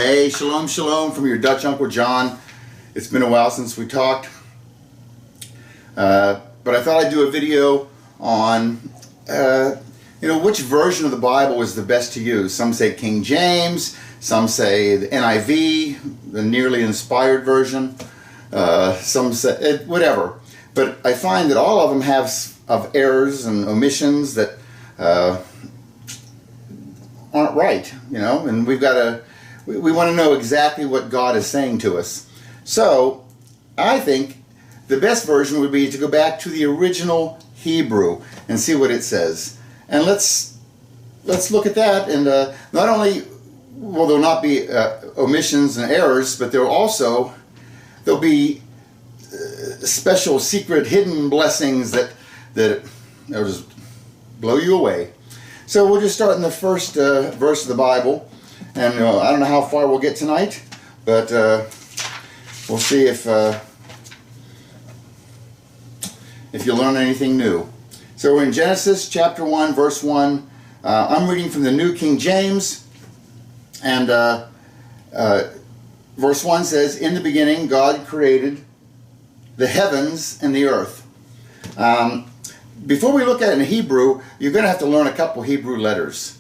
Hey, shalom, shalom from your Dutch Uncle John. It's been a while since we talked, but I thought I'd do a video on, which version of the Bible is the best to use. Some say King James, some say the NIV, the nearly inspired version, some say whatever. But I find that all of them have errors and omissions that aren't right, and we want to know exactly what God is saying to us. So I think the best version would be to go back to the original Hebrew and see what it says. And let's look at that. And not only will there not be omissions and errors, but there'll be special, secret, hidden blessings that will just blow you away. So we'll just start in the first verse of the Bible, and I don't know how far we'll get tonight, but we'll see if you learn anything new. So we're in Genesis chapter 1, verse 1. I'm reading from the New King James, and verse 1 says, "In the beginning God created the heavens and the earth." Before we look at it in Hebrew, you're going to have to learn a couple Hebrew letters.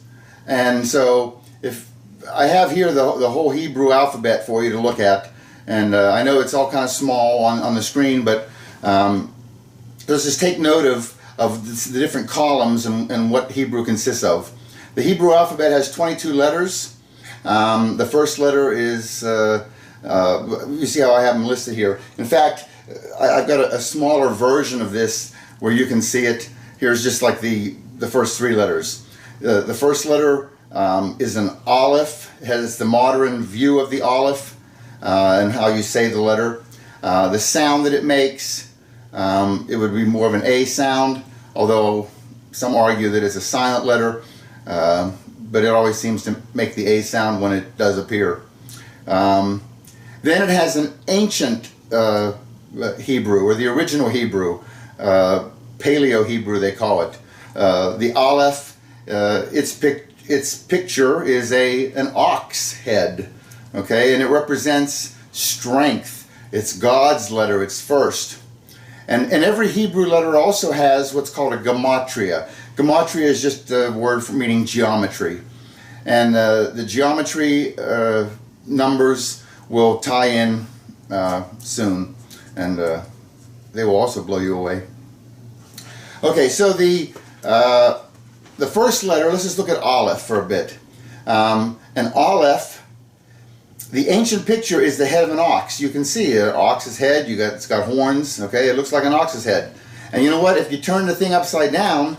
And so if I have here the whole Hebrew alphabet for you to look at, and I know it's all kind of small on the screen, but let's just take note of the different columns and what Hebrew consists of. The Hebrew alphabet has 22 letters. The first letter is, you see how I have them listed here. In fact, I've got a smaller version of this where you can see it. Here's just like the first three letters. The first letter is an aleph. It has the modern view of the aleph and how you say the letter. The sound that it makes, it would be more of an A sound, although some argue that it's a silent letter, but it always seems to make the A sound when it does appear. Then it has an ancient Hebrew, or the original Hebrew, Paleo Hebrew they call it. The aleph, its picture is an ox head, okay, and it represents strength. It's God's letter, it's first. And every Hebrew letter also has what's called a gematria. Gematria is just a word for meaning geometry. And the geometry numbers will tie in soon, and they will also blow you away. Okay, so the first letter, let's just look at aleph for a bit. An aleph, the ancient picture is the head of an ox. You can see an ox's head. It's got horns. Okay, it looks like an ox's head. And you know what? If you turn the thing upside down,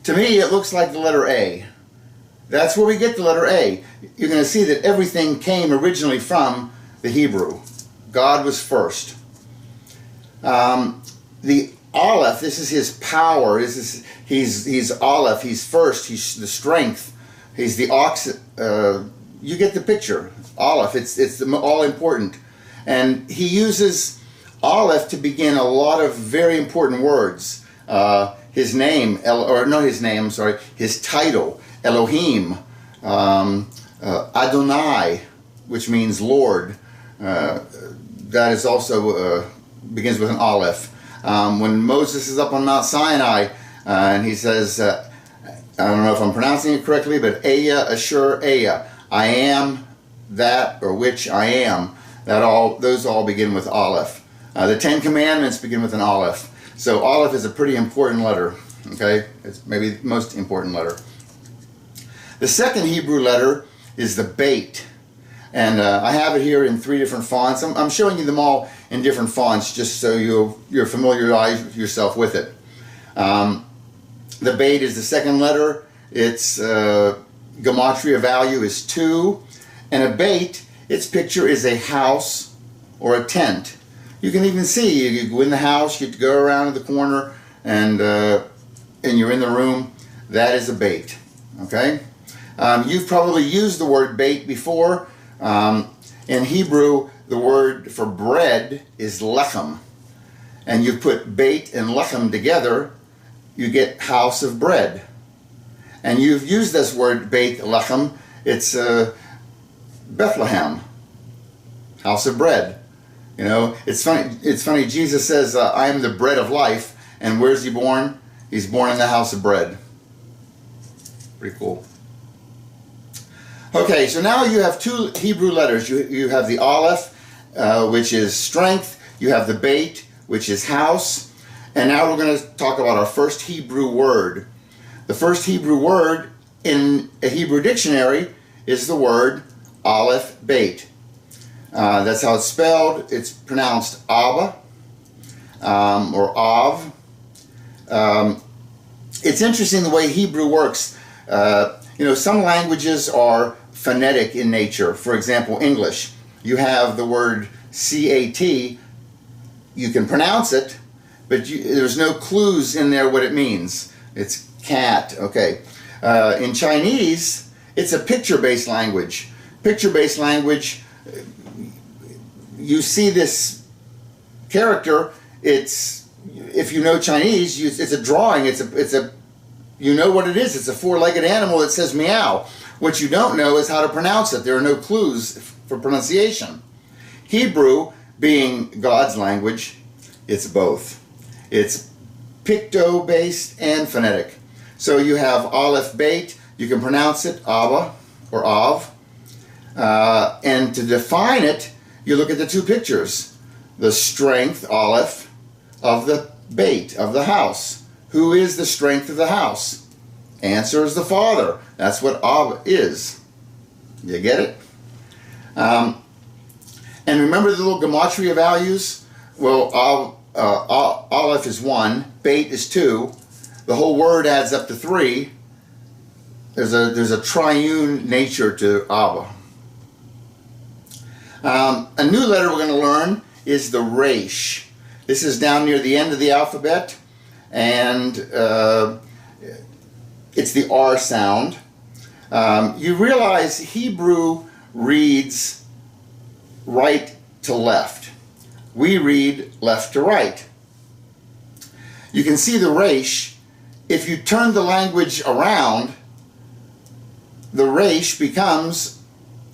to me it looks like the letter A. That's where we get the letter A. You're going to see that everything came originally from the Hebrew. God was first. The aleph, this is his power. He's aleph. He's first. He's the strength. He's the ox. You get the picture. Aleph. It's all important, and he uses aleph to begin a lot of very important words. His name, his title, Elohim, Adonai, which means Lord. That is also begins with an aleph. When Moses is up on Mount Sinai, and he says, I don't know if I'm pronouncing it correctly, but Eya, Ashur, Eya, I am that, or which I am. Those all begin with aleph. The Ten Commandments begin with an aleph. So aleph is a pretty important letter. Okay, it's maybe the most important letter. The second Hebrew letter is the beit. And I have it here in 3 different fonts. I'm showing you them all in different fonts just so you're familiarize yourself with it. The beit is the second letter. Its gematria value is 2. And a beit, its picture is a house or a tent. You can even see, you go in the house, you go around the corner, and you're in the room. That is a beit. Okay? You've probably used the word beit before. In Hebrew, the word for bread is lechem. And you put beit and lechem together, you get house of bread. And you've used this word beit lechem. It's Bethlehem, house of bread. You know, it's funny, Jesus says, I am the bread of life, and where's he born? He's born in the house of bread. Pretty cool. Okay, so now you have two Hebrew letters. You have the Aleph, which is strength. You have the Beit, which is house. And now we're going to talk about our first Hebrew word. The first Hebrew word in a Hebrew dictionary is the word Aleph Beit. That's how it's spelled. It's pronounced Abba or Av. It's interesting the way Hebrew works. You know, some languages are phonetic in nature. For example, English. You have the word C-A-T. You can pronounce it, but there's no clues in there what it means. It's cat, okay. In Chinese, it's a picture-based language. Picture-based language, you see this character, if you know Chinese, it's a drawing, you know what it is. It's a four-legged animal that says meow. What you don't know is how to pronounce it. There are no clues for pronunciation. Hebrew, being God's language, it's both. It's picto-based and phonetic. So you have Aleph Beit, you can pronounce it Abba or Av. And to define it, you look at the two pictures. The strength, Aleph, of the Beit, of the house. Who is the strength of the house? Answer is the Father. That's what Abba is. You get it? And remember the little gematria values? Well, Aleph is 1, Beit is 2. The whole word adds up to 3. There's a triune nature to Abba. A new letter we're going to learn is the Resh. This is down near the end of the alphabet, and it's the R sound. You realize Hebrew reads right to left. We read left to right. You can see the Resh. If you turn the language around, the Resh becomes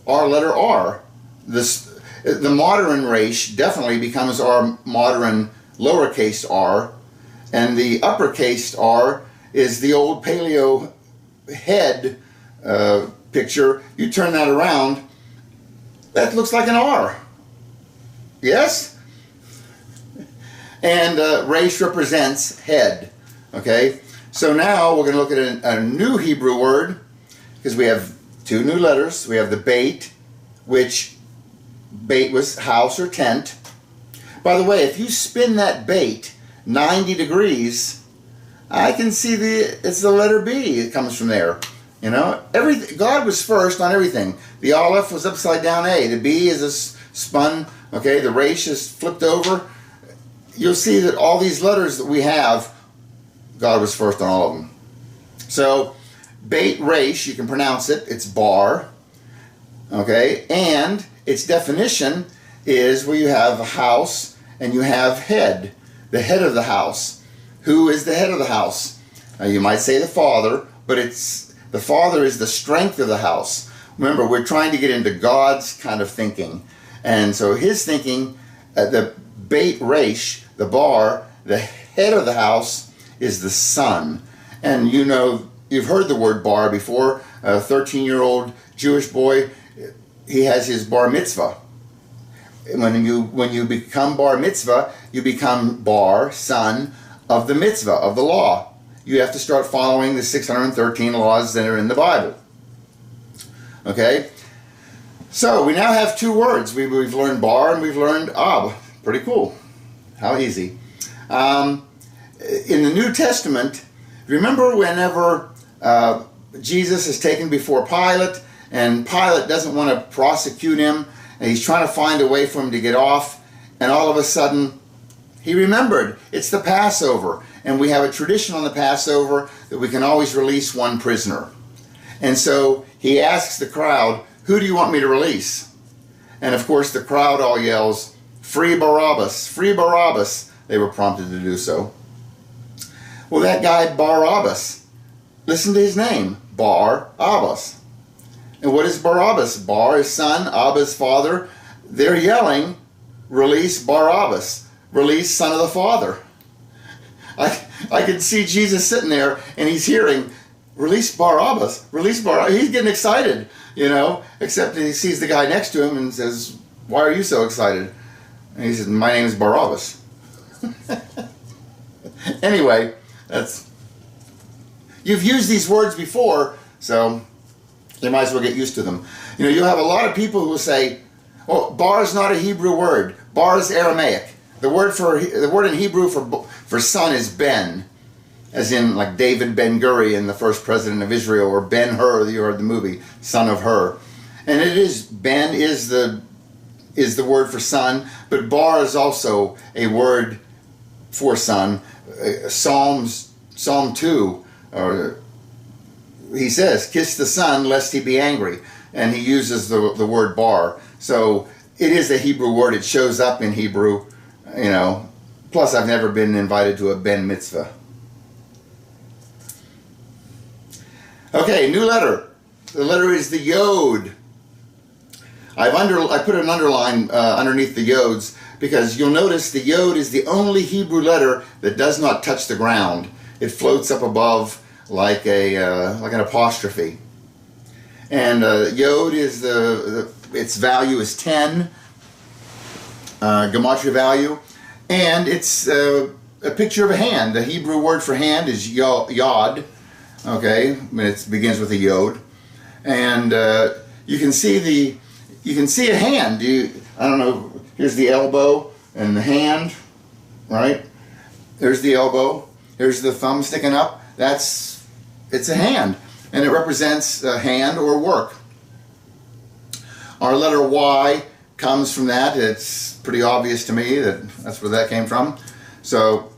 our letter R. The modern Resh definitely becomes our modern lowercase r, and the uppercase R is the old paleo head picture. You turn that around, that looks like an R. Yes? And Resh represents head. Okay? So now we're going to look at a new Hebrew word, because we have two new letters. We have the Beit, which Beit was house or tent. By the way, if you spin that Beit 90 degrees, I can see it's the letter B. It comes from there. You know, God was first on everything. The Aleph was upside down A. The B is a spun. Okay, the Resh is flipped over. You'll see that all these letters that we have, God was first on all of them. So, Beit Resh, you can pronounce it. It's bar. Okay, and its definition is where you have a house and you have head. The head of the house. Who is the head of the house? Now, you might say the Father, but the Father is the strength of the house. Remember, we're trying to get into God's kind of thinking. And so his thinking, the Beit Resh, the bar, the head of the house is the Son. And you know, you've heard the word bar before. A 13-year-old Jewish boy, he has his bar mitzvah. When you become bar mitzvah, you become bar, son, of the mitzvah, of the law. You have to start following the 613 laws that are in the Bible. Okay? So, we now have two words. We've learned bar and we've learned ab. Pretty cool. How easy. In the New Testament, remember whenever Jesus is taken before Pilate, and Pilate doesn't want to prosecute him, and he's trying to find a way for him to get off, and all of a sudden, he remembered. It's the Passover, and we have a tradition on the Passover that we can always release one prisoner. And so he asks the crowd, who do you want me to release? And of course the crowd all yells, free Barabbas, free Barabbas. They were prompted to do so. Well, that guy Barabbas, listen to his name, Bar-Abbas. And what is Barabbas? Bar is son, Abba is father. They're yelling, release Barabbas, release son of the father. I can see Jesus sitting there and he's hearing, release Barabbas, release Barabbas. He's getting excited, you know, except he sees the guy next to him and says, why are you so excited? And he says, my name is Barabbas. Anyway, you've used these words before, so you might as well get used to them. You know, you'll have a lot of people who will say, oh, bar is not a Hebrew word. Bar is Aramaic. The word in Hebrew for son is Ben, as in like David Ben-Gurion, the first president of Israel, or Ben-Hur, you heard the movie, son of Hur. And it is, Ben is the word for son, but bar is also a word for son. Psalm 2, he says, kiss the son lest he be angry. And he uses the word bar. So it is a Hebrew word. It shows up in Hebrew, you know. Plus, I've never been invited to a ben mitzvah. Okay, new letter. The letter is the yod. I put an underline underneath the yods because you'll notice the yod is the only Hebrew letter that does not touch the ground. It floats up above like an apostrophe. And yod is its value is 10, gematria value, and it's a picture of a hand. The Hebrew word for hand is yod. Okay, it begins with a yod, and you can see a hand. I don't know. Here's the elbow and the hand, right? There's the elbow. Here's the thumb sticking up. It's a hand, and it represents a hand or work. Our letter Y comes from that. It's pretty obvious to me that that's where that came from. So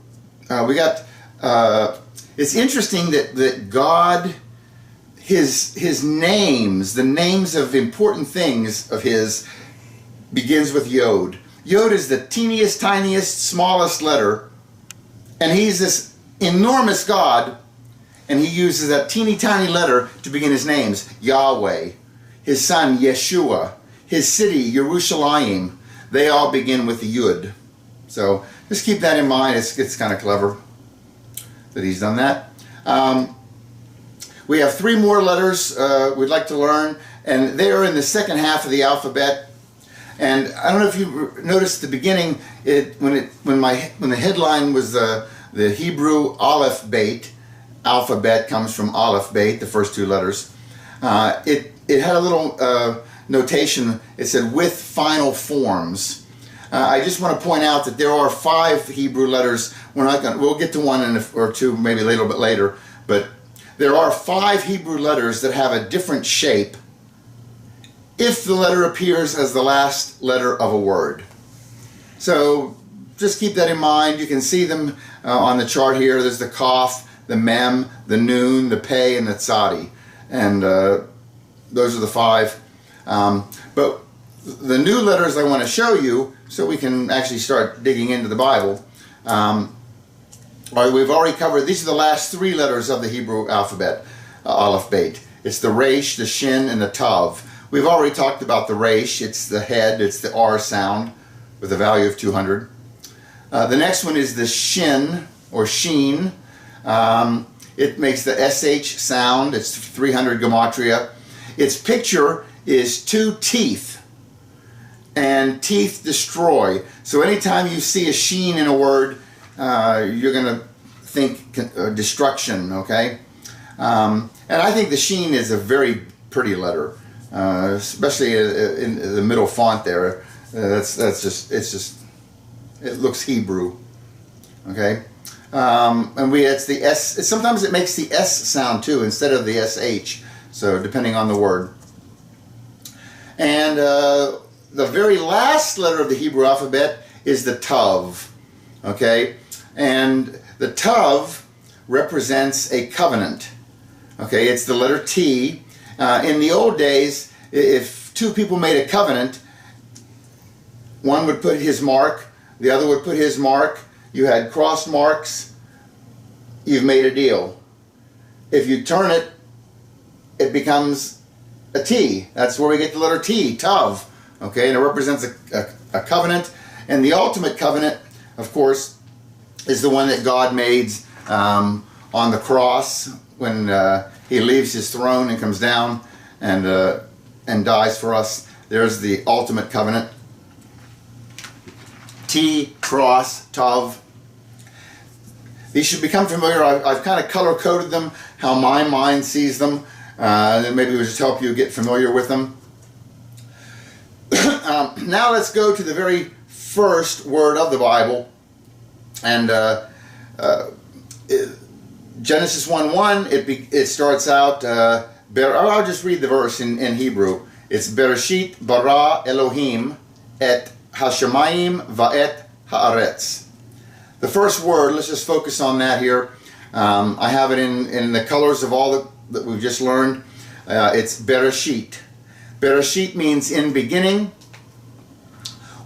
we got. It's interesting that God, his names, the names of important things of his, begins with yod. Yod is the teeniest, tiniest, smallest letter, and he's this enormous God, and he uses that teeny tiny letter to begin his names. Yahweh, his son Yeshua, his city Yerushalayim, they all begin with the yud. So just keep that in mind. It's kind of clever that he's done that. We have 3 more letters we'd like to learn, and they are in the second half of the alphabet. And I don't know if you noticed the beginning, when the headline was the Hebrew Aleph Beit. Alphabet comes from Aleph Beit, the first 2 letters. It had a little notation. It said with final forms. I just want to point out that there are 5 Hebrew letters. We'll get to one or 2 maybe a little bit later, but there are 5 Hebrew letters that have a different shape if the letter appears as the last letter of a word. So just keep that in mind. You can see them on the chart here. There's the Kaf, the Mem, the Nun, the Pei, and the Tzadi. And those are the 5. But the new letters I want to show you, so we can actually start digging into the Bible. We've already covered, these are the last 3 letters of the Hebrew alphabet, Aleph Beit. It's the Resh, the Shin, and the Tav. We've already talked about the Resh. It's the head, it's the R sound with a value of 200. The next one is the Shin, or Sheen. It makes the SH sound. It's 300 gematria. Its picture is 2 teeth. And teeth destroy. So anytime you see a sheen in a word, you're going to think destruction, okay? And I think the sheen is a very pretty letter, especially in the middle font there. It looks Hebrew, okay? And it's the S. Sometimes it makes the S sound too instead of the SH. So depending on the word. And the very last letter of the Hebrew alphabet is the Tav, okay? And the Tav represents a covenant, okay? It's the letter T. In the old days, if 2 people made a covenant, one would put his mark, the other would put his mark. You had cross marks, you've made a deal. If you turn it, it becomes a T. That's where we get the letter T, Tav. Okay, and it represents a covenant. And the ultimate covenant, of course, is the one that God made on the cross when he leaves his throne and comes down and dies for us. There's the ultimate covenant. T, cross, Tav. These should become familiar. I've kind of color-coded them, how my mind sees them. Maybe it will just help you get familiar with them. Now let's go to the very first word of the Bible. And Genesis 1:1, it starts out, I'll just read the verse in Hebrew. It's Bereshit bara Elohim et hashamayim va'et haaretz. The first word, let's just focus on that here. I have it in the colors of all that we've just learned. It's Bereshit. Bereshit means in beginning.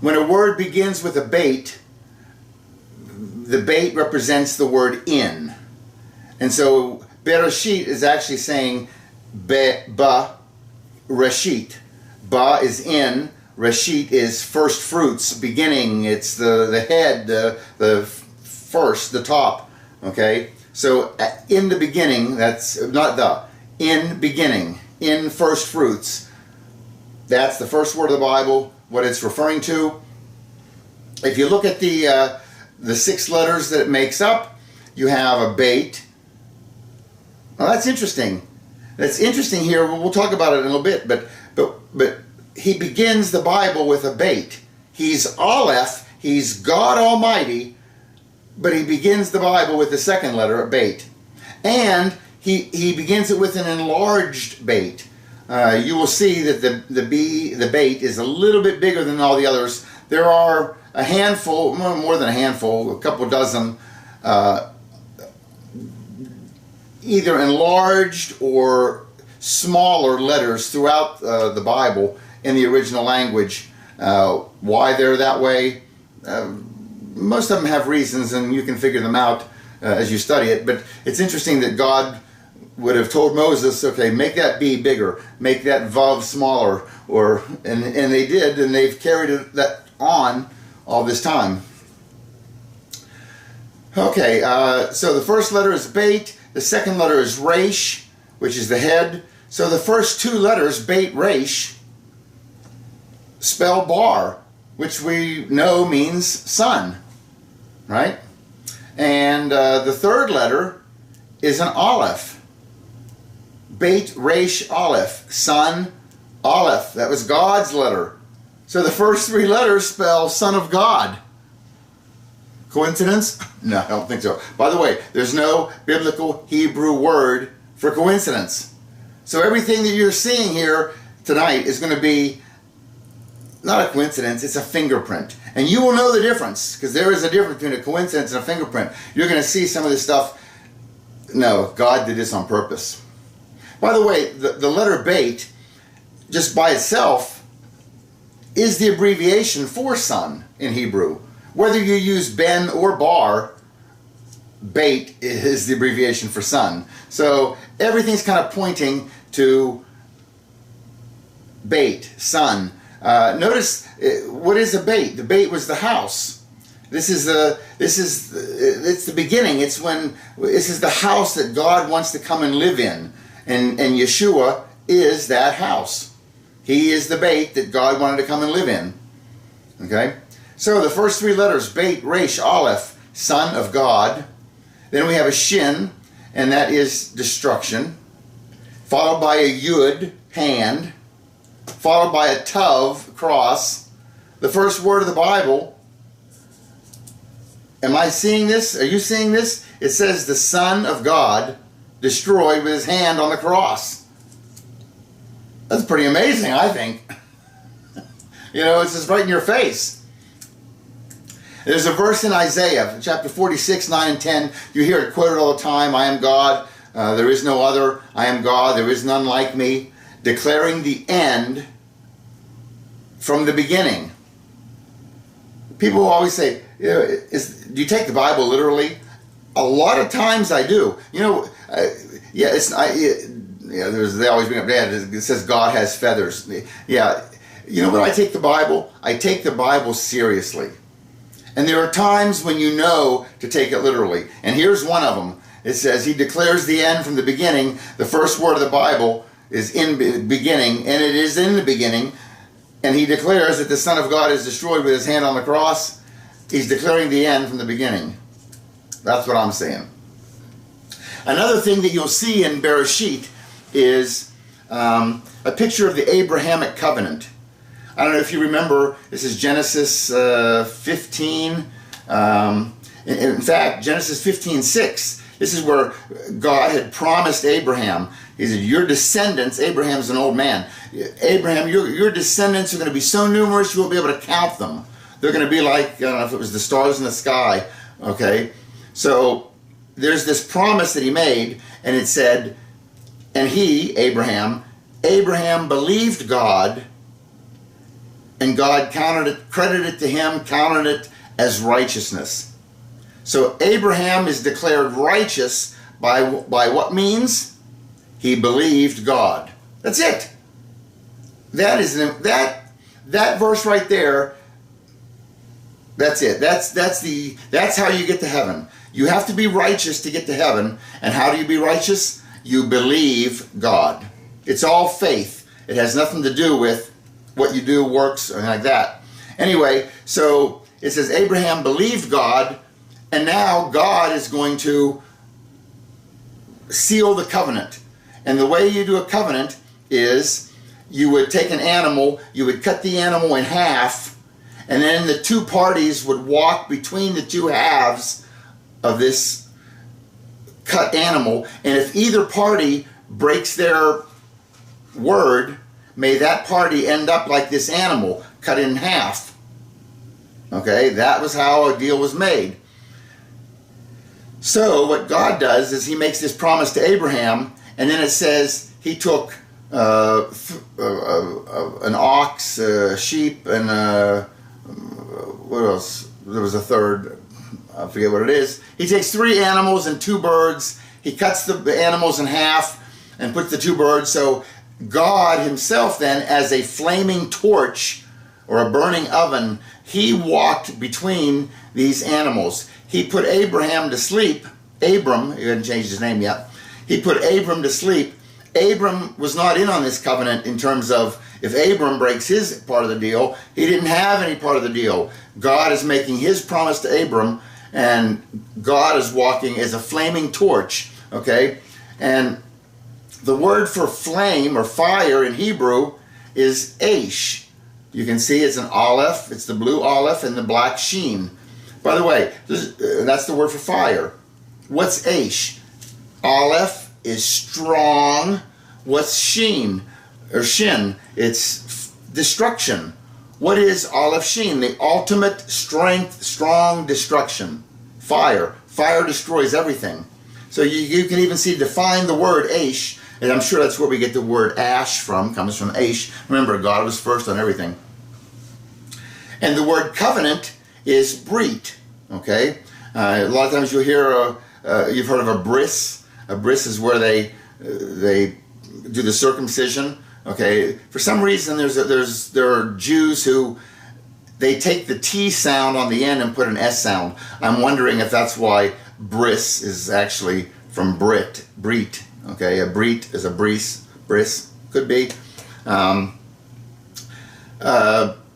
When a word begins with a bait, the bait represents the word in. And so Bereshit is actually saying ba, Reshit. Ba is in, Reshit is first fruits, beginning. It's the head, the first, the top. Okay? So in the beginning, that's not the, in beginning, in first fruits. That's the first word of the Bible, what it's referring to. If you look at the 6 letters that it makes up, you have a bait. Well, that's interesting. That's interesting here. We'll talk about it in a little bit, but he begins the Bible with a bait. He's Aleph, he's God Almighty, but he begins the Bible with the second letter, a bait. And he begins it with an enlarged bait. You will see that the bait is a little bit bigger than all the others. There are a handful, more than a handful, a couple dozen, either enlarged or smaller letters throughout the Bible in the original language. Why they're that way, most of them have reasons, and you can figure them out as you study it. But it's interesting that God would have told Moses, okay, make that B bigger, make that Vav smaller, and they did, and they've carried that on all this time. Okay, so the first letter is bait, the second letter is resh, which is the head. So the first 2 letters, bait, resh, spell bar, which we know means sun, right? And the third letter is an aleph. Beit, resh, aleph, sun, aleph. That was God's letter. So the first 3 letters spell Son of God. Coincidence? No, I don't think so. By the way, there's no biblical Hebrew word for coincidence. So everything that you're seeing here tonight is going to be not a coincidence, it's a fingerprint. And you will know the difference, because there is a difference between a coincidence and a fingerprint. You're going to see some of this stuff. No, God did this on purpose. By the way, the letter bait, just by itself, is the abbreviation for son in Hebrew. Whether you use ben or bar, bait is the abbreviation for son. So everything's kind of pointing to bait, son. Notice, what is a bait? The bait was the house. It's the beginning. It's when this is the house that God wants to come and live in. And Yeshua is that house. He is the bait that God wanted to come and live in. Okay? So the first 3 letters, beit, resh, aleph, Son of God. Then we have a shin, and that is destruction. Followed by a yud, hand. Followed by a tav, cross. The first word of the Bible. Am I seeing this? Are you seeing this? It says the Son of God destroyed with his hand on the cross. That's pretty amazing, I think. You know, it's just right in your face. There's a verse in Isaiah, chapter 46, 9 and 10. You hear it quoted all the time. I am God, there is no other. I am God, there is none like me. Declaring the end from the beginning. People always say, you know, do you take the Bible literally? A lot of times I do. You know, yeah, they always bring up, Dad, it says God has feathers. Yeah, you know what, I take the Bible? I take the Bible seriously. And there are times when you know to take it literally. And here's one of them. It says, he declares the end from the beginning. The first word of the Bible is in beginning, and it is in the beginning. And he declares that the Son of God is destroyed with his hand on the cross. He's declaring the end from the beginning. That's what I'm saying. Another thing that you'll see in Bereshit is a picture of the Abrahamic covenant. I don't know if you remember, this is Genesis 15. In fact, Genesis 15:6. This is where God had promised Abraham. He said, your descendants, Abraham's an old man. Abraham, your descendants are going to be so numerous you won't be able to count them. They're going to be like, I don't know if it was the stars in the sky. Okay? So there's this promise that he made, and it said, and he, Abraham believed God, and God credited it to him, counted it as righteousness. So Abraham is declared righteous by what means? He believed God. That's it. That is that verse right there. That's it. That's how you get to heaven. You have to be righteous to get to heaven. And how do you be righteous? You believe God. It's all faith. It has nothing to do with what you do, works, or anything like that. Anyway, so it says Abraham believed God, and now God is going to seal the covenant. And the way you do a covenant is you would take an animal, you would cut the animal in half, and then the two parties would walk between the two halves of this cut animal. And if either party breaks their word, may that party end up like this animal, cut in half. Okay, that was how a deal was made. So what God does is he makes this promise to Abraham, and then it says he took an ox, a sheep, and what else? There was a third. I forget what it is. He takes 3 animals and 2 birds. He cuts the animals in half and puts the 2 birds. So God himself then, as a flaming torch or a burning oven, he walked between these animals. He put Abraham to sleep. Abram, he hadn't changed his name yet. He put Abram to sleep. Abram was not in on this covenant in terms of if Abram breaks his part of the deal, he didn't have any part of the deal. God is making his promise to Abram, and God is walking as a flaming torch, okay? And the word for flame or fire in Hebrew is Aish. You can see it's an aleph, it's the blue aleph and the black sheen. By the way, that's the word for fire. What's Aish? Aleph is strong. What's sheen or shin? It's destruction. What is aleph sheen? The ultimate strength, strong destruction. Fire. Fire destroys everything. So you can even see, define the word Aish, and I'm sure that's where we get the word ash from, comes from Aish. Remember, God was first on everything. And the word covenant is brit, okay? A lot of times you'll hear, you've heard of a bris. A bris is where they do the circumcision, okay? For some reason, there are Jews who, they take the T sound on the end and put an S sound. I'm wondering if that's why bris is actually from brit, okay? A brit is a bris, could be. But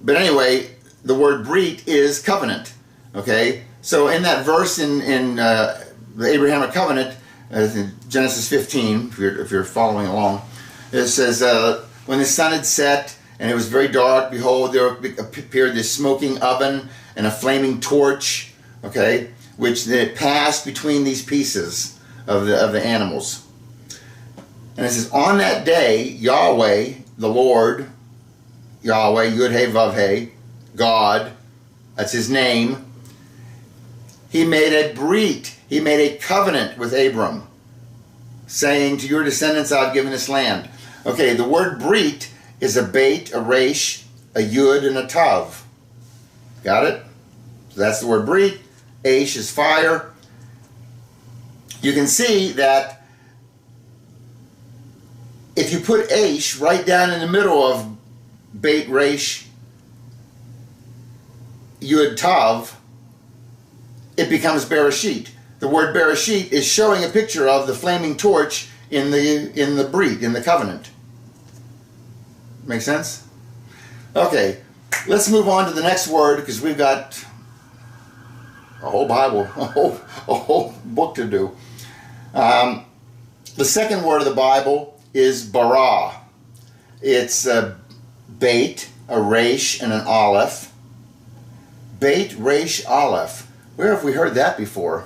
anyway, the word brit is covenant, okay? So in that verse in the Abrahamic covenant, in Genesis 15, if you're following along, it says, when the sun had set and it was very dark, behold, there appeared this smoking oven and a flaming torch, okay, which then passed between these pieces of the animals. And it says, on that day, Yahweh, the Lord, Yahweh, Yud-He, Vav-He, God, that's his name, he made a brit, he made a covenant with Abram, saying, to your descendants I've given this land. Okay, the word brit is a bait, a resh, a yud, and a tav. Got it? So that's the word brit. Aish is fire. You can see that if you put Aish right down in the middle of Beit Resh Yud Tav, it becomes Bereshit. The word Bereshit is showing a picture of the flaming torch in the Brit, in the covenant. Make sense? Okay, let's move on to the next word, because we've got a whole Bible, a whole book to do. The second word of the Bible is bara. It's a Beit, a Resh, and an Aleph. Beit, Resh, Aleph. Where have we heard that before?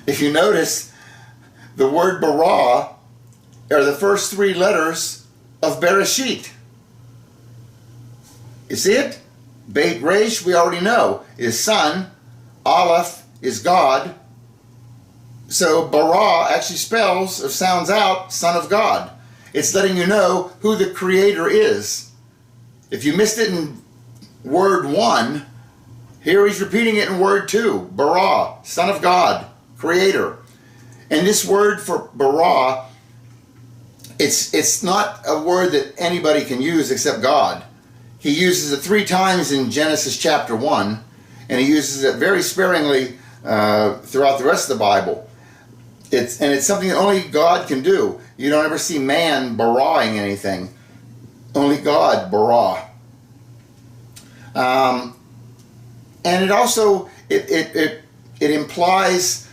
If you notice, the word bara are the first three letters of Bereshit. You see it? Beit Resh, we already know, is son. Aleph is God. So bara actually spells, or sounds out, son of God. It's letting you know who the creator is. If you missed it in word 1, here he's repeating it in word 2. Bara, son of God, creator. And this word for bara, it's not a word that anybody can use except God. He uses it 3 times in Genesis chapter 1, and he uses it very sparingly throughout the rest of the Bible. It's something that only God can do. You don't ever see man baraing anything. Only God bara. And it also it implies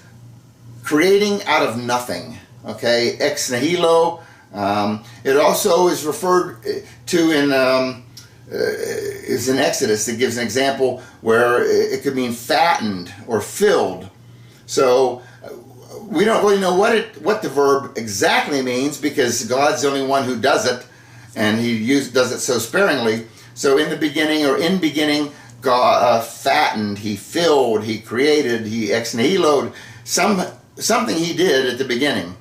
creating out of nothing. Okay, ex nihilo. It also is referred to in is in Exodus. It gives an example where it could mean fattened or filled. So we don't really know what the verb exactly means, because God's the only one who does it, and he does it so sparingly. So in the beginning, or in beginning, God fattened, he filled, he created, he ex nihiloed, something he did at the beginning.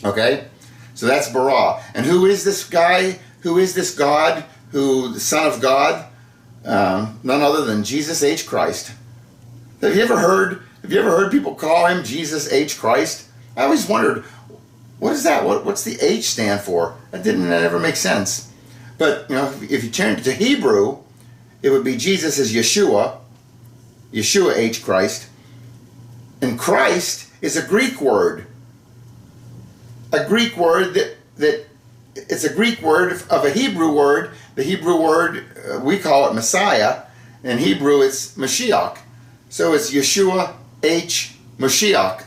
Okay, so that's bara. And who is this guy? Who is this God? Who, the Son of God? None other than Jesus H. Christ. Have you ever heard people call him Jesus H. Christ? I always wondered, what is that? What's the H stand for? That never make sense. But you know, if you turn it to Hebrew, it would be Jesus as Yeshua H. Christ. And Christ is a Greek word. A Greek word that it's a Greek word of a Hebrew word. The Hebrew word, we call it Messiah. In Hebrew, it's Mashiach. So it's Yeshua H. Mashiach.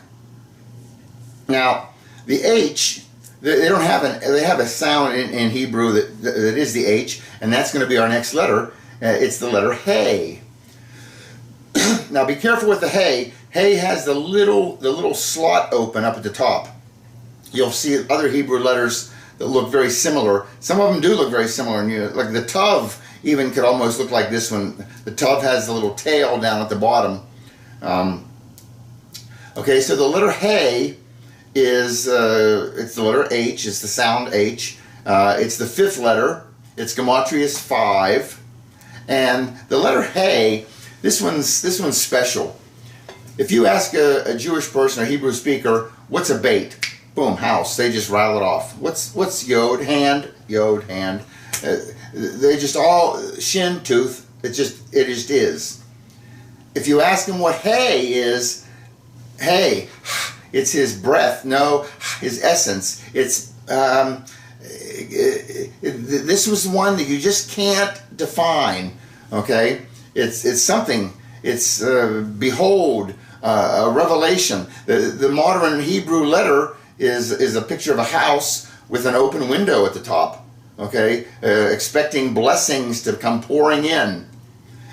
Now, the H, they have a sound in Hebrew that is the H, and that's going to be our next letter. It's the letter Hey. Now, be careful with the Hey. Hey has the little slot open up at the top. You'll see other Hebrew letters that look very similar. Some of them do look very similar. And like the Tav even could almost look like this one. The Tav has the little tail down at the bottom. Okay, so the letter Hey is it's the letter H. It's the sound H. It's the 5th letter. It's gematria is 5, and the letter Hey. This one's special. If you ask a Jewish person or Hebrew speaker, what's a beit? Boom, house. They just rattle it off. What's yod? Hand. Yod, hand. They just all shin, tooth. It just is. If you ask them what Hey is, Hey, it's his breath. No, his essence. It's this was one that you just can't define. Okay, it's something. It's behold, a revelation. The modern Hebrew letter is a picture of a house with an open window at the top. Okay, expecting blessings to come pouring in,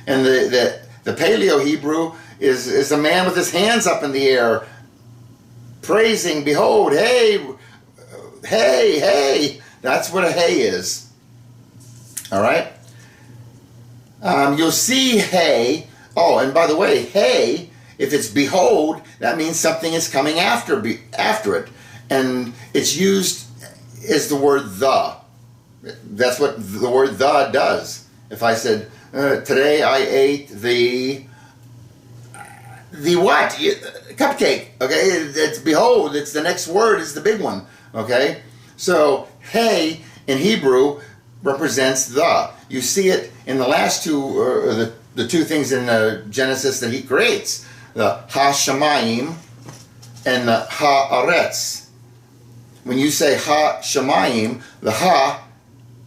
and the Paleo Hebrew is a man with his hands up in the air, praising. Behold, hey, hey, hey. That's what a hey is. All right. You'll see hey. Oh, and by the way, hey, if it's behold, that means something is coming after it. And it's used as the word the. That's what the word the does. If I said, today I ate the what? Cupcake. Okay, it's behold, it's the next word is the big one. Okay, So Hey in Hebrew represents the. You see it in the last two, the two things in Genesis that he creates, the Ha-Shamayim and the Ha-Aretz. When you say Ha-Shamayim, the Ha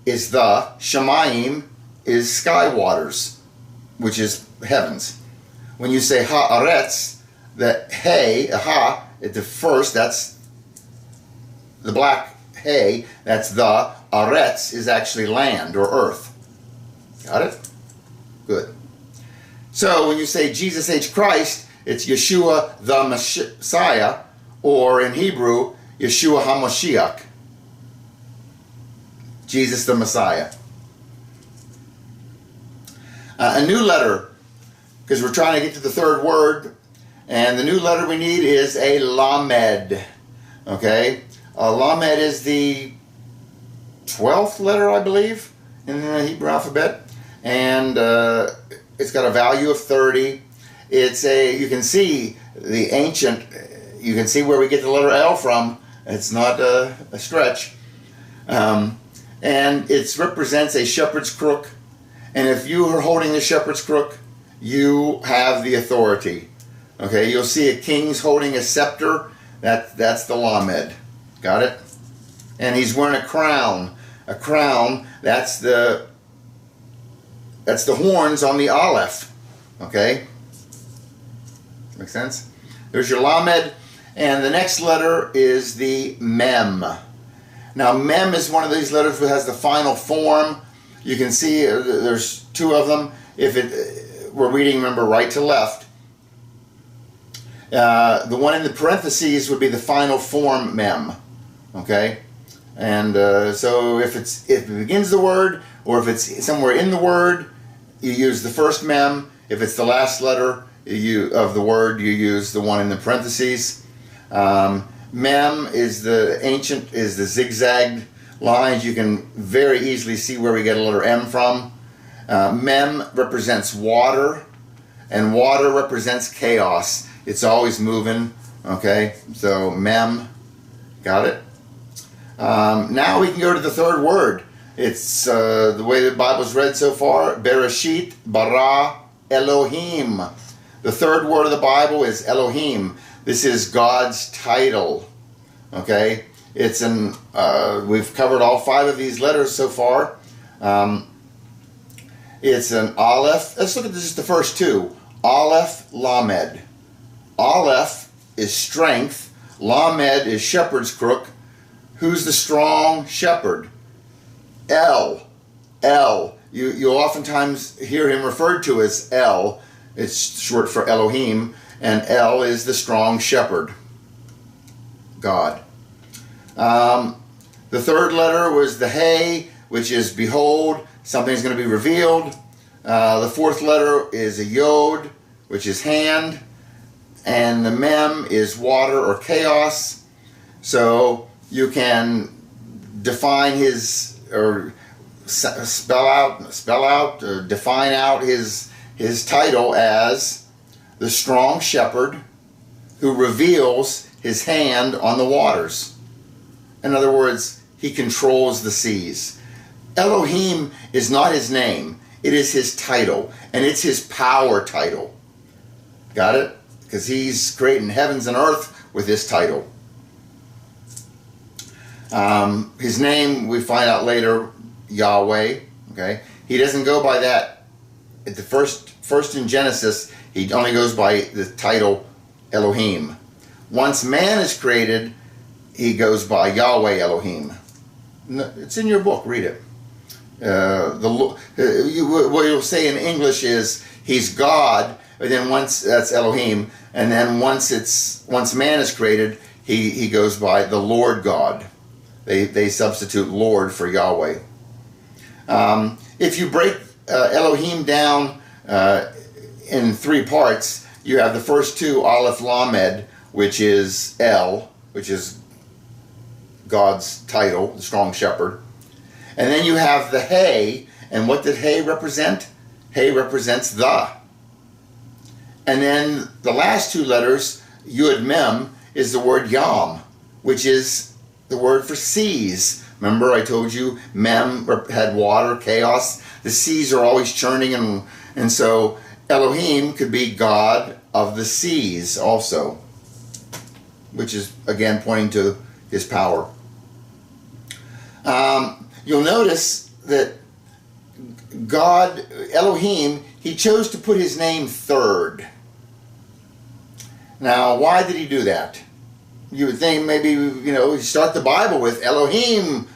is the, Shamayim is sky waters, which is heavens. When you say Ha-Aretz, the Hey, Ha, at the first, that's the black Hey, that's the. Aretz is actually land or earth. Got it? Good. So when you say Jesus H. Christ, it's Yeshua the Messiah, or in Hebrew, Yeshua HaMashiach. Jesus the Messiah. A new letter, because we're trying to get to the third word, and the new letter we need is a Lamed. Okay? A Lamed is the 12th letter, I believe, in the Hebrew alphabet, and it's got a value of 30. It's you can see the ancient, you can see where we get the letter L from. It's not a stretch. And it represents a shepherd's crook, and if you are holding the shepherd's crook, you have the authority. Okay, you'll see a king's holding a scepter. That's the Lamed. Got it? And he's wearing a crown. A crown, that's the horns on the Aleph. Okay? Make sense? There's your Lamed, and the next letter is the Mem. Now Mem is one of these letters that has the final form. You can see there's two of them. We're reading, remember, right to left. The one in the parentheses would be the final form Mem. Okay? And so if it begins the word, or if it's somewhere in the word, you use the first mem. If it's the last letter of the word, you use the one in the parentheses. Mem is the zigzagged lines. You can very easily see where we get a letter M from. Mem represents water, and water represents chaos. It's always moving. Okay, so Mem, got it? Now we can go to the third word. It's the way the Bible's read so far. Bereshit bara Elohim. The third word of the Bible is Elohim. This is God's title. Okay? It's we've covered all 5 of these letters so far. It's an Aleph. Let's look at just the first 2. Aleph, Lamed. Aleph is strength. Lamed is shepherd's crook. Who's the strong shepherd? El. You'll oftentimes hear him referred to as El. It's short for Elohim. And El is the strong shepherd. God. The third letter was the Hey, which is behold, something's going to be revealed. The fourth letter is a Yod, which is hand. And the Mem is water or chaos. So you can define or define out his title as the strong shepherd who reveals his hand on the waters. In other words, he controls the seas. Elohim is not his name. It is his title, and it's his power title. Got it? Because he's creating heavens and earth with this title. His name, we find out later, Yahweh. Okay, he doesn't go by that. At the first in Genesis, he only goes by the title Elohim. Once man is created, he goes by Yahweh Elohim. It's in your book. Read it. What you'll say in English is he's God, but then once that's Elohim, and then once man is created, he goes by the Lord God. They substitute Lord for Yahweh. If you break Elohim down in 3 parts, you have the first 2, Aleph Lamed, which is El, which is God's title, the strong shepherd. And then you have the Hey, and what did Hey represent? Hey represents the. And then the last 2 letters, Yud Mem, is the word Yam, which is the word for seas. Remember I told you Mem had water, chaos. The seas are always churning, and so Elohim could be God of the seas also, which is again pointing to his power. You'll notice that God, Elohim, he chose to put his name third. Now, why did he do that? You would think maybe, you start the Bible with Elohim.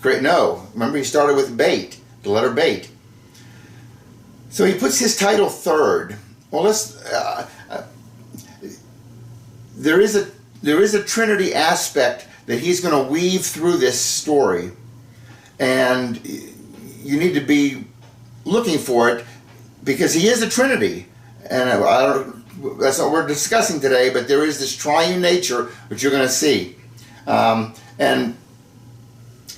Great, no. Remember, he started with Beit, the letter Beit. So he puts his title third. Well, there is a Trinity aspect that he's going to weave through this story, and you need to be looking for it, because he is a Trinity, and that's what we're discussing today. But there is this triune nature which you're going to see, and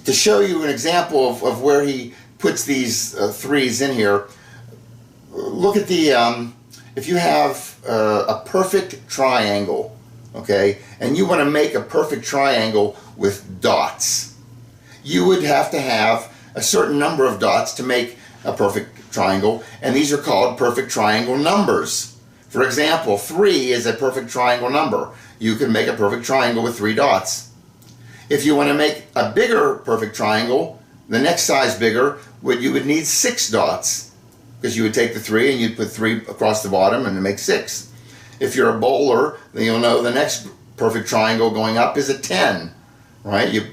to show you an example of where he puts these threes in here. Look at the if you have a perfect triangle, okay, and you want to make a perfect triangle with dots, you would have to have a certain number of dots to make a perfect triangle, and these are called perfect triangle numbers. For example, 3 is a perfect triangle number. You can make a perfect triangle with 3 dots. If you want to make a bigger perfect triangle, the next size bigger, you would need 6 dots, because you would take the 3 and you'd put 3 across the bottom and make 6. If you're a bowler, then you'll know the next perfect triangle going up is a 10, right? You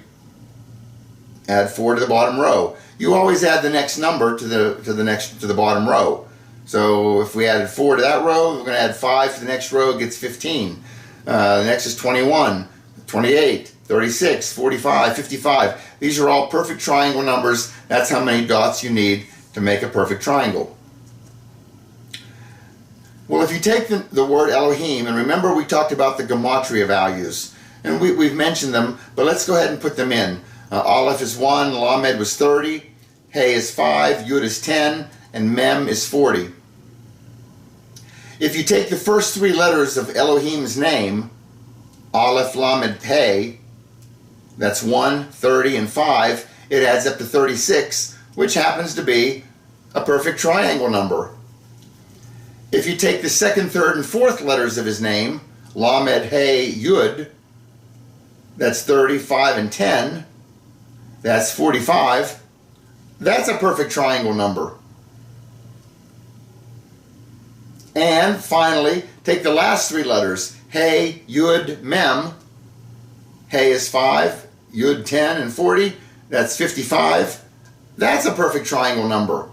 add 4 to the bottom row. You always add the next number to the bottom row. So if we added 4 to that row, we're going to add 5 to the next row. It gets 15. The next is 21, 28, 36, 45, 55. These are all perfect triangle numbers. That's how many dots you need to make a perfect triangle. Well, if you take the word Elohim, and remember we talked about the gematria values, and we've mentioned them, but let's go ahead and put them in. Aleph is 1, Lamed was 30, Hey is 5, Yud is 10, and Mem is 40. If you take the first 3 letters of Elohim's name, Aleph, Lamed, Hey, that's 1, 30, and 5, it adds up to 36, which happens to be a perfect triangle number. If you take the second, third, and fourth letters of his name, Lamed, Hey, Yud, that's 30, 5, and 10, that's 45, that's a perfect triangle number. And finally, take the last 3 letters, Hey, Yud, Mem. Hey is 5, Yud 10, and 40, that's 55. That's a perfect triangle number.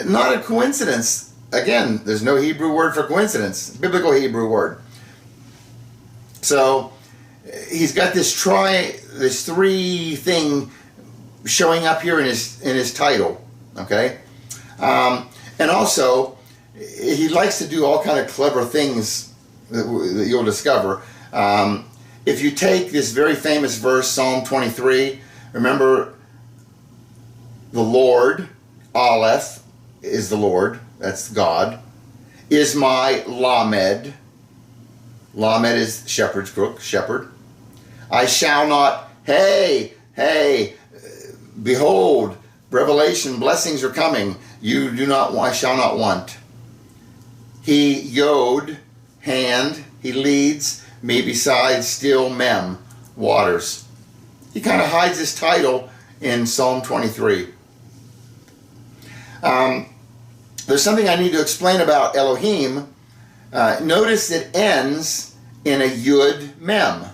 Not a coincidence. Again, there's no Hebrew word for coincidence, biblical Hebrew word. So he's got this 3 thing showing up here in his title, okay? And also, he likes to do all kind of clever things that you'll discover. If you take this very famous verse, Psalm 23, remember the Lord, Aleph is the Lord, that's God, is my Lamed. Lamed is shepherd's crook, shepherd. I shall not, hey, behold, revelation, blessings are coming. You do not, I shall not want. He, Yod, hand, he leads me beside still Mem, waters. He kind of hides his title in Psalm 23. There's something I need to explain about Elohim. Notice it ends in a Yud Mem,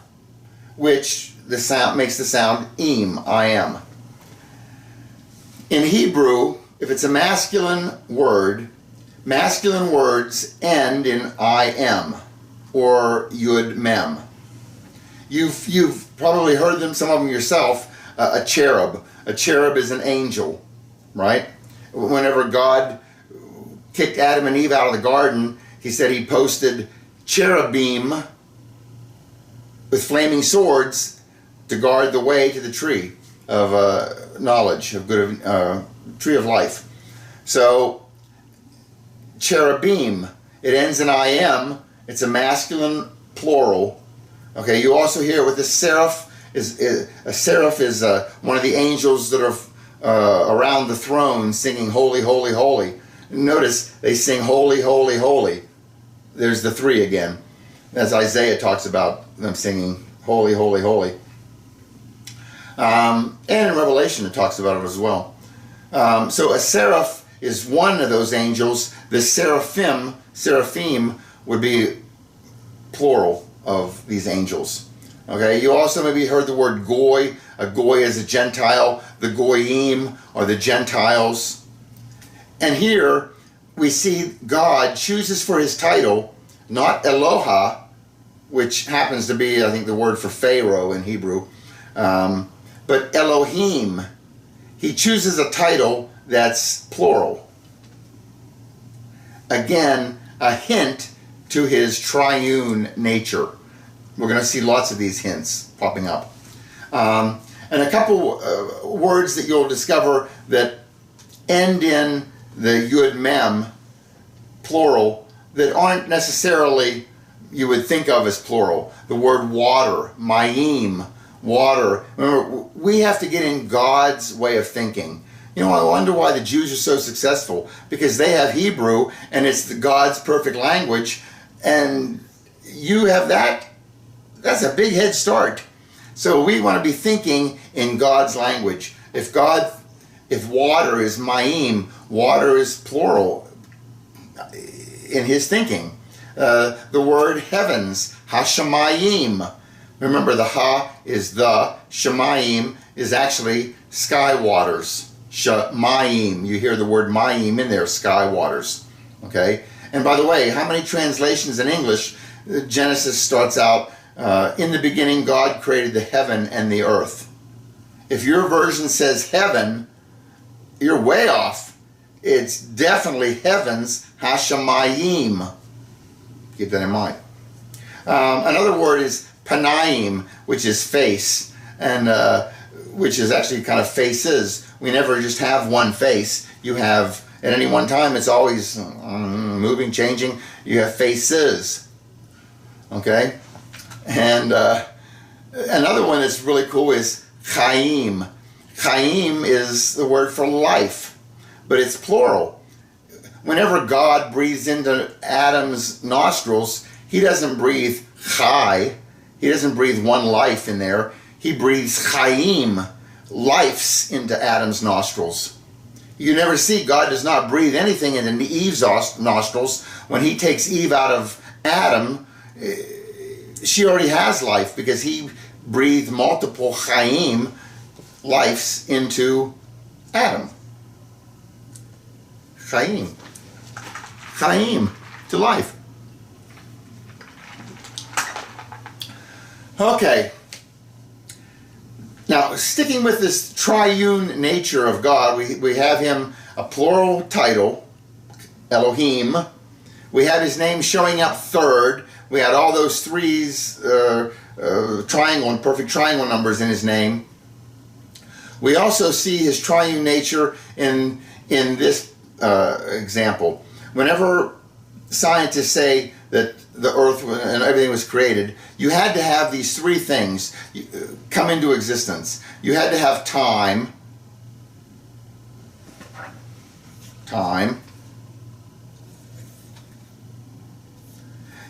which the sound makes the sound Im, I am. In Hebrew, if it's a masculine word, masculine words end in I am or Yud Mem. You've probably heard them, some of them yourself. A cherub. A cherub is an angel, right? Whenever God kicked Adam and Eve out of the garden, he said he posted cherubim with flaming swords to guard the way to the tree of knowledge, of good, tree of life. So cherubim, it ends in I am. It's a masculine plural Okay, you also hear with the seraph a seraph is one of the angels that are around the throne singing holy, holy, holy. Notice they sing holy, holy, holy. There's the three again, as Isaiah talks about them singing holy, holy, holy. And in Revelation it talks about it as well. So a seraph is one of those angels. The seraphim would be plural of these angels. Okay, you also maybe heard the word goy. A goy is a Gentile. The goyim are the Gentiles. And here we see God chooses for his title not Eloha, which happens to be, I think, the word for Pharaoh in Hebrew, but Elohim. He chooses a title that's plural. Again, a hint to his triune nature. We're going to see lots of these hints popping up. And a couple words that you'll discover that end in the Yud Mem, plural, that aren't necessarily you would think of as plural. The word water, mayim, water. Remember, we have to get in God's way of thinking. You know, I wonder why the Jews are so successful, because they have Hebrew and it's God's perfect language, and you have that. That's a big head start. So we want to be thinking in God's language. If water is mayim, water is plural in his thinking. The word heavens, hashamayim. Remember, the ha is the, shamayim is actually sky waters. Shamayim, you hear the word mayim in there, sky waters. Okay? And by the way, how many translations in English, Genesis starts out, in the beginning God created the heaven and the earth. If your version says heaven, you're way off. It's definitely heavens, hashamayim. Keep that in mind. Another word is panayim, which is face, and which is actually kind of faces. We never just have one face. You have, at any one time, it's always moving, changing. You have faces. Okay? And another one that's really cool is chaim. Chaim is the word for life, but it's plural. Whenever God breathes into Adam's nostrils, he doesn't breathe chai. He doesn't breathe one life in there. He breathes chaim, lives, into Adam's nostrils. You never see, God does not breathe anything into Eve's nostrils. When he takes Eve out of Adam, she already has life because he breathed multiple chaim, lives, into Adam. Chaim. Chaim, to life. Okay. Now, sticking with this triune nature of God, we have him a plural title, Elohim. We have his name showing up third. We had all those threes, triangle and perfect triangle numbers in his name. We also see his triune nature in this example. Whenever scientists say that the earth and everything was created, you had to have these three things come into existence. You had to have time.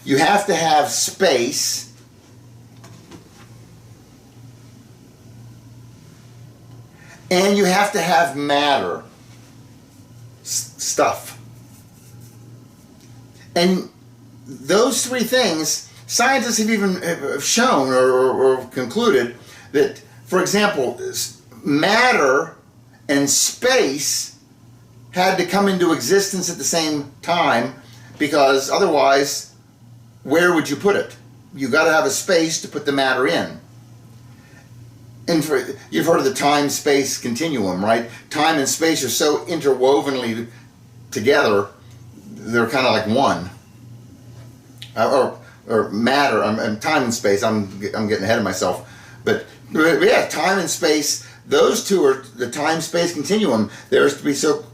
You have to have space. And you have to have matter. Stuff. And those three things, scientists have even shown or concluded that, for example, matter and space had to come into existence at the same time, because otherwise, where would you put it? You got to have a space to put the matter in. And you've heard of the time-space continuum, right? Time and space are so interwovenly together, they're kind of like one. Or matter, time and space, I'm getting ahead of myself. But yeah, time and space, those two are the time-space continuum. They're to be so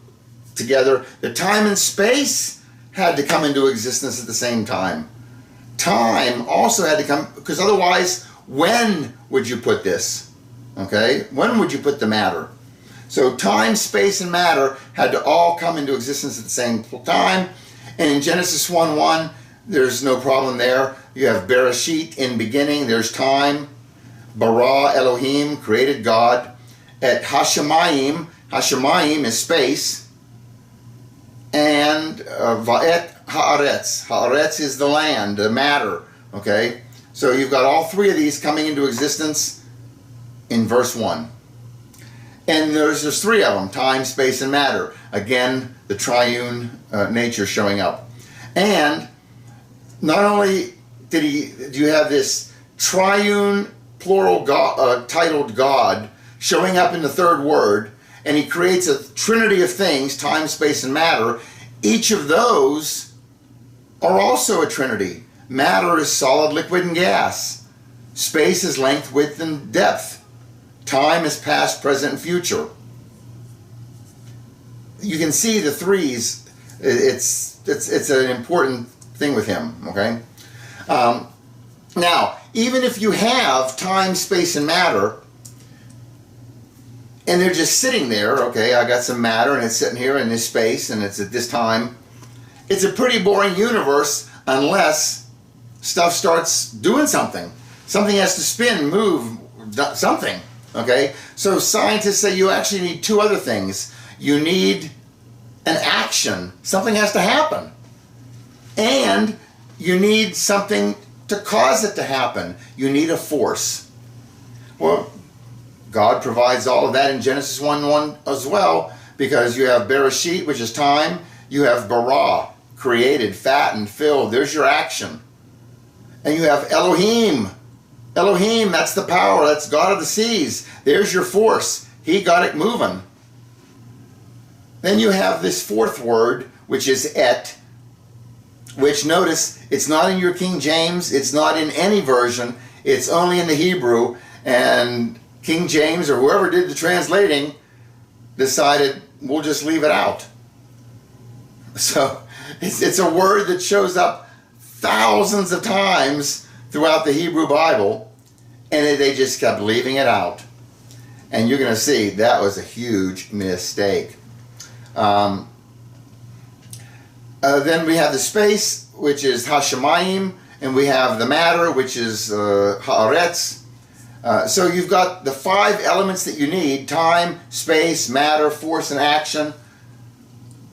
together. The time and space had to come into existence at the same time. time also had to come, because otherwise, when would you put this? Okay, when would you put the matter? So time, space, and matter had to all come into existence at the same time. And in Genesis 1:1, there's no problem there. You have Bereshit, in beginning, there's time. Bara Elohim, created God. At Hashemayim, Hashemayim is space. And Va'et Haaretz, Haaretz is the land, the matter. Okay, so you've got all three of these coming into existence in verse 1. And there's three of them, time, space, and matter. Again, the triune nature showing up. And not only do you have this triune plural God, titled God showing up in the third word, and he creates a trinity of things, time, space, and matter. Each of those are also a trinity. Matter is solid, liquid, and gas. Space is length, width, and depth. Time is past, present, and future. You can see the threes. It's an important thing with him. Okay. Now, even if you have time, space, and matter, and they're just sitting there, okay, I got some matter and it's sitting here in this space and it's at this time, it's a pretty boring universe unless stuff starts doing something. Something has to spin, move, something, okay? So scientists say you actually need two other things. You need an action. Something has to happen. And you need something to cause it to happen. You need a force. Well, God provides all of that in Genesis 1:1 as well, because you have Bereshit, which is time. You have Bara, created, fattened, filled. There's your action. And you have Elohim. Elohim, that's the power. That's God of the seas. There's your force. He got it moving. Then you have this fourth word, which is et, which, notice, it's not in your King James. It's not in any version. It's only in the Hebrew. And King James, or whoever did the translating, decided we'll just leave it out. So it's a word that shows up thousands of times throughout the Hebrew Bible, and they just kept leaving it out. And you're going to see that was a huge mistake. Then we have the space, which is Hashemayim, and we have the matter, which is Haaretz. So you've got the five elements that you need: time, space, matter, force, and action,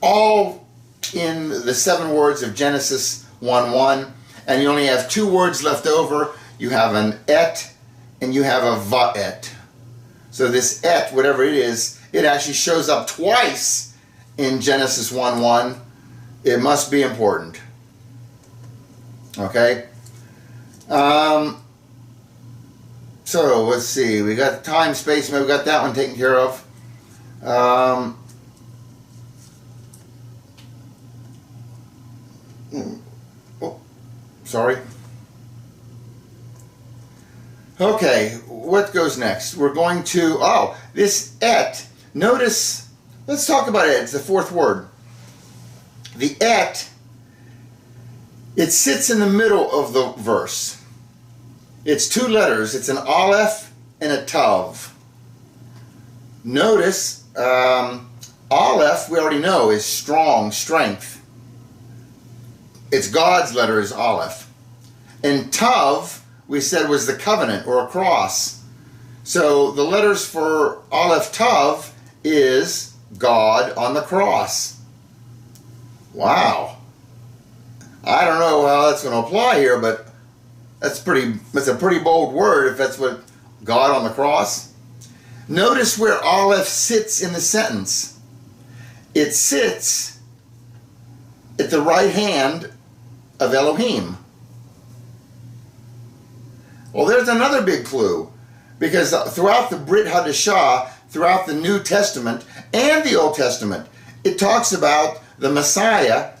all in the 7 words of Genesis 1:1. And you only have 2 words left over. You have an et and you have a va'et. So this et, whatever it is, it actually shows up twice in Genesis 1:1. It must be important. Okay? So let's see. We got time, space, maybe we got that one taken care of. Oh, sorry. Okay, what goes next? We're going to, this et. Notice, let's talk about it. It's the 4th word. The et, it sits in the middle of the verse. It's 2 letters. It's an aleph and a tav. Notice, aleph, we already know, is strong, strength. It's God's letter is aleph. And tav, we said, was the covenant or a cross. So the letters for aleph tav is God on the cross. Wow. I don't know how that's going to apply here, but that's a pretty bold word if that's what God on the cross. Notice where aleph sits in the sentence. It sits at the right hand of Elohim. Well, there's another big clue, because throughout the Brit Hadashah, throughout the New Testament and the Old Testament, it talks about the Messiah.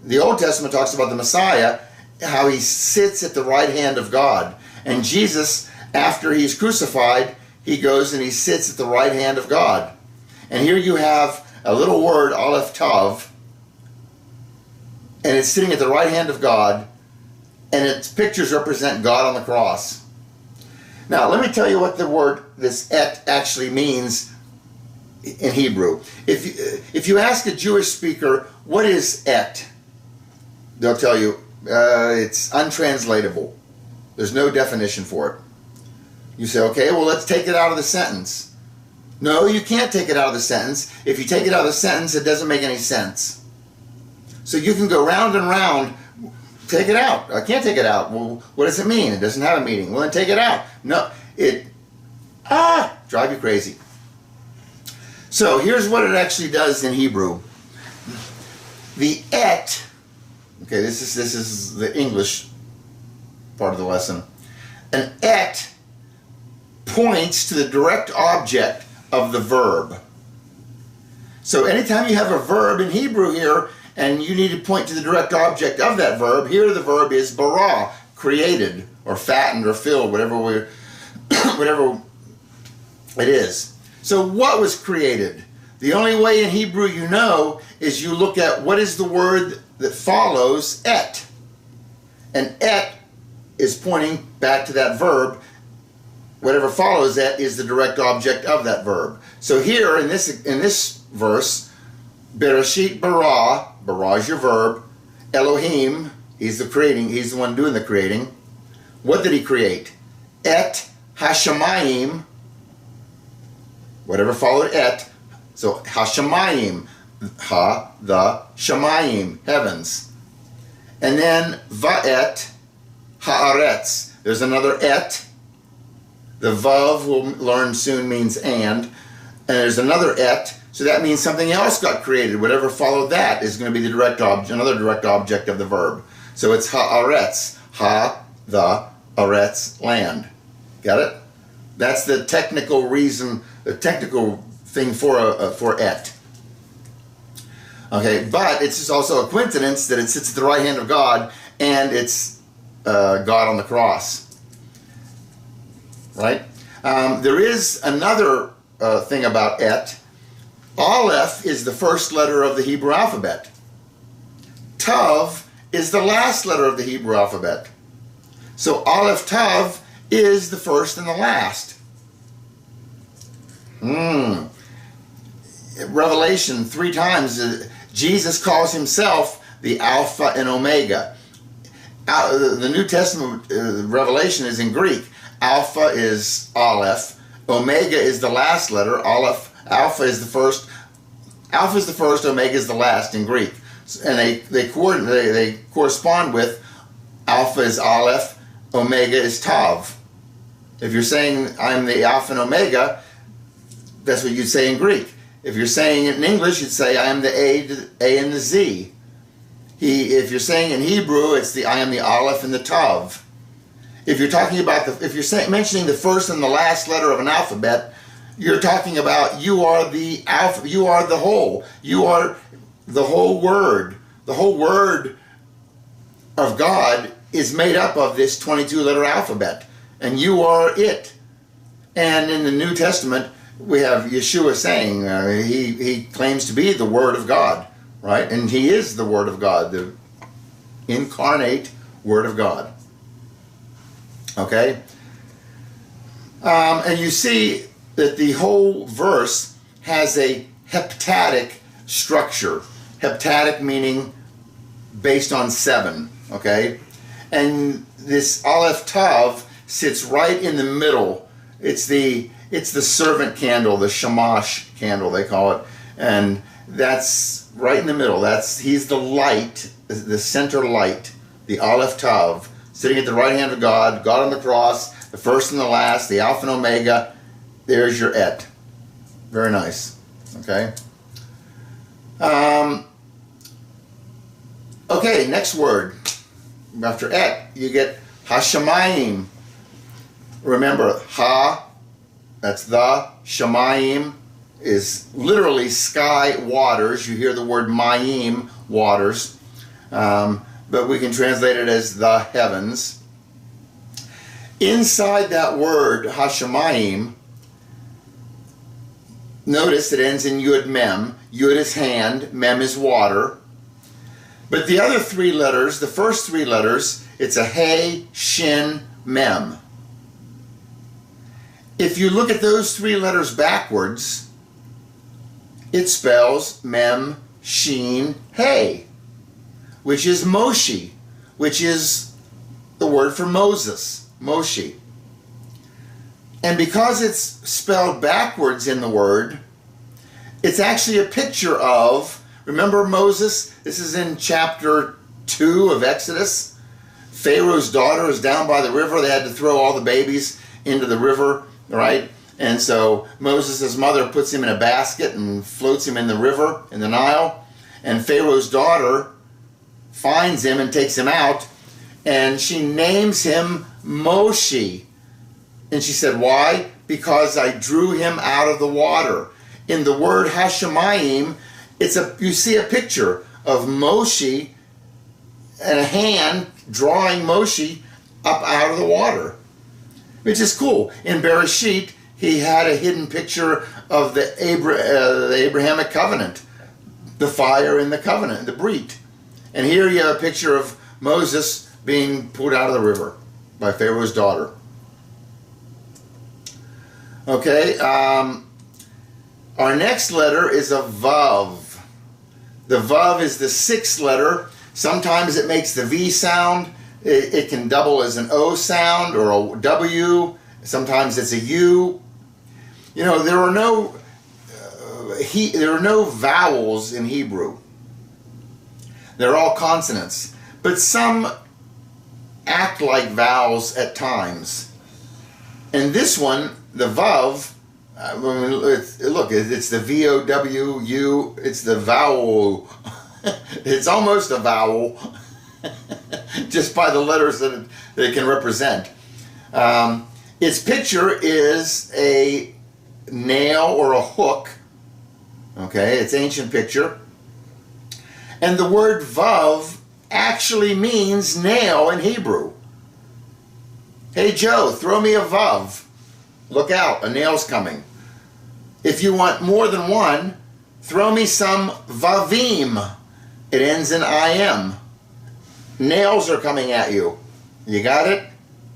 The Old Testament talks about the Messiah, how he sits at the right hand of God. And Jesus, after he's crucified, he goes and he sits at the right hand of God. And here you have a little word, aleph tav, and it's sitting at the right hand of God, and its pictures represent God on the cross. Now, let me tell you what the word, this et, actually means in Hebrew. If you ask a Jewish speaker, what is et? They'll tell you, it's untranslatable. There's no definition for it. You say, okay, well, let's take it out of the sentence. No, you can't take it out of the sentence. If you take it out of the sentence, it doesn't make any sense. So you can go round and round. Take it out. I can't take it out. Well, what does it mean? It doesn't have a meaning. Well, then take it out. No, drive you crazy. So here's what it actually does in Hebrew. The et, okay, this is the English part of the lesson. An et points to the direct object of the verb. So anytime you have a verb in Hebrew here, and you need to point to the direct object of that verb, here the verb is bara, created, or fattened, or filled, whatever it is. So what was created? The only way in Hebrew you know is you look at what is the word that follows et. And et is pointing back to that verb. Whatever follows et is the direct object of that verb. So here in this verse, Bereshit bara, bara is your verb, Elohim, he's the one doing the creating. What did he create? Et hashamayim, whatever followed et, so hashamayim, the shamayim, heavens. And then va'et haaretz, there's another et. The vav, we'll learn soon, means and there's another et, so that means something else got created. Whatever followed that is going to be the direct object, another direct object of the verb. So it's haaretz, the aretz, land. Got it? That's the technical reason, the technical thing for et. Okay, but it's just also a coincidence that it sits at the right hand of God, and it's God on the cross. Right? There is another thing about et. Aleph is the first letter of the Hebrew alphabet. Tav is the last letter of the Hebrew alphabet. So Aleph Tav is the first and the last. Revelation 3 times, Jesus calls himself the Alpha and Omega. The New Testament Revelation is in Greek. Alpha is Aleph. Omega is the last letter. Alpha is the first. Alpha is the first. Omega is the last in Greek. And they correspond with Alpha is Aleph. Omega is Tav. If you're saying I'm the Alpha and Omega, that's what you'd say in Greek. If you're saying it in English, you'd say I am the A and the Z. If you're saying in Hebrew, it's I am the Aleph and the Tav. If you're talking about if you're mentioning the first and the last letter of an alphabet, you're talking about you are the alpha, you are the whole, you are the whole word. The whole word of God is made up of this 22-letter alphabet, and you are it. And in the New Testament, we have Yeshua saying he claims to be the Word of God, right? And he is the Word of God, the incarnate Word of God. Okay? And you see that the whole verse has a heptadic structure. Heptadic meaning based on 7, okay? And this Aleph Tav sits right in the middle. It's the servant candle, the shamash candle they call it, and that's right in the middle. He's the light, the center light, the Aleph Tav, sitting at the right hand of God, God on the cross, the first and the last, the Alpha and Omega. There's your et. Very nice. Okay. Okay, next word. After et, you get Hashamayim. Remember, that's the, Shamayim is literally sky waters. You hear the word Mayim, waters. But we can translate it as the heavens. Inside that word, Hashamayim, notice it ends in Yud Mem. Yud is hand, Mem is water. But the other 3 letters, the first 3 letters, It's a He, Shin, Mem. If you look at those 3 letters backwards, it spells Mem, Shin, He, which is Moshe, which is the word for Moses, Moshe. And because it's spelled backwards in the word, it's actually a picture of, remember Moses? This is in chapter 2 of Exodus. Pharaoh's daughter is down by the river. They had to throw all the babies into the river, right? And so Moses' mother puts him in a basket and floats him in the river, in the Nile. And Pharaoh's daughter finds him and takes him out. And she names him Moshe. And she said, why? Because I drew him out of the water. In the word Hashemayim, you see a picture of Moshe and a hand drawing Moshe up out of the water, which is cool. In Bereshit, he had a hidden picture of the Abrahamic covenant, the fire in the covenant, the Brit. And here you have a picture of Moses being pulled out of the river by Pharaoh's daughter. Okay, our next letter is a Vav. The Vav is the 6th letter. Sometimes it makes the V sound. It can double as an O sound or a W. Sometimes it's a U. You know, there are no vowels in Hebrew. They're all consonants, but some act like vowels at times. And this one, the Vav, look, it's the V-O-W-U, it's the vowel. It's almost a vowel, just by the letters that it can represent. Its picture is a nail or a hook. Okay, it's ancient picture. And the word Vav actually means nail in Hebrew. Hey Joe, throw me a Vav. Look out, a nail's coming. If you want more than one, throw me some Vavim. It ends in I-M. Nails are coming at you. You got it?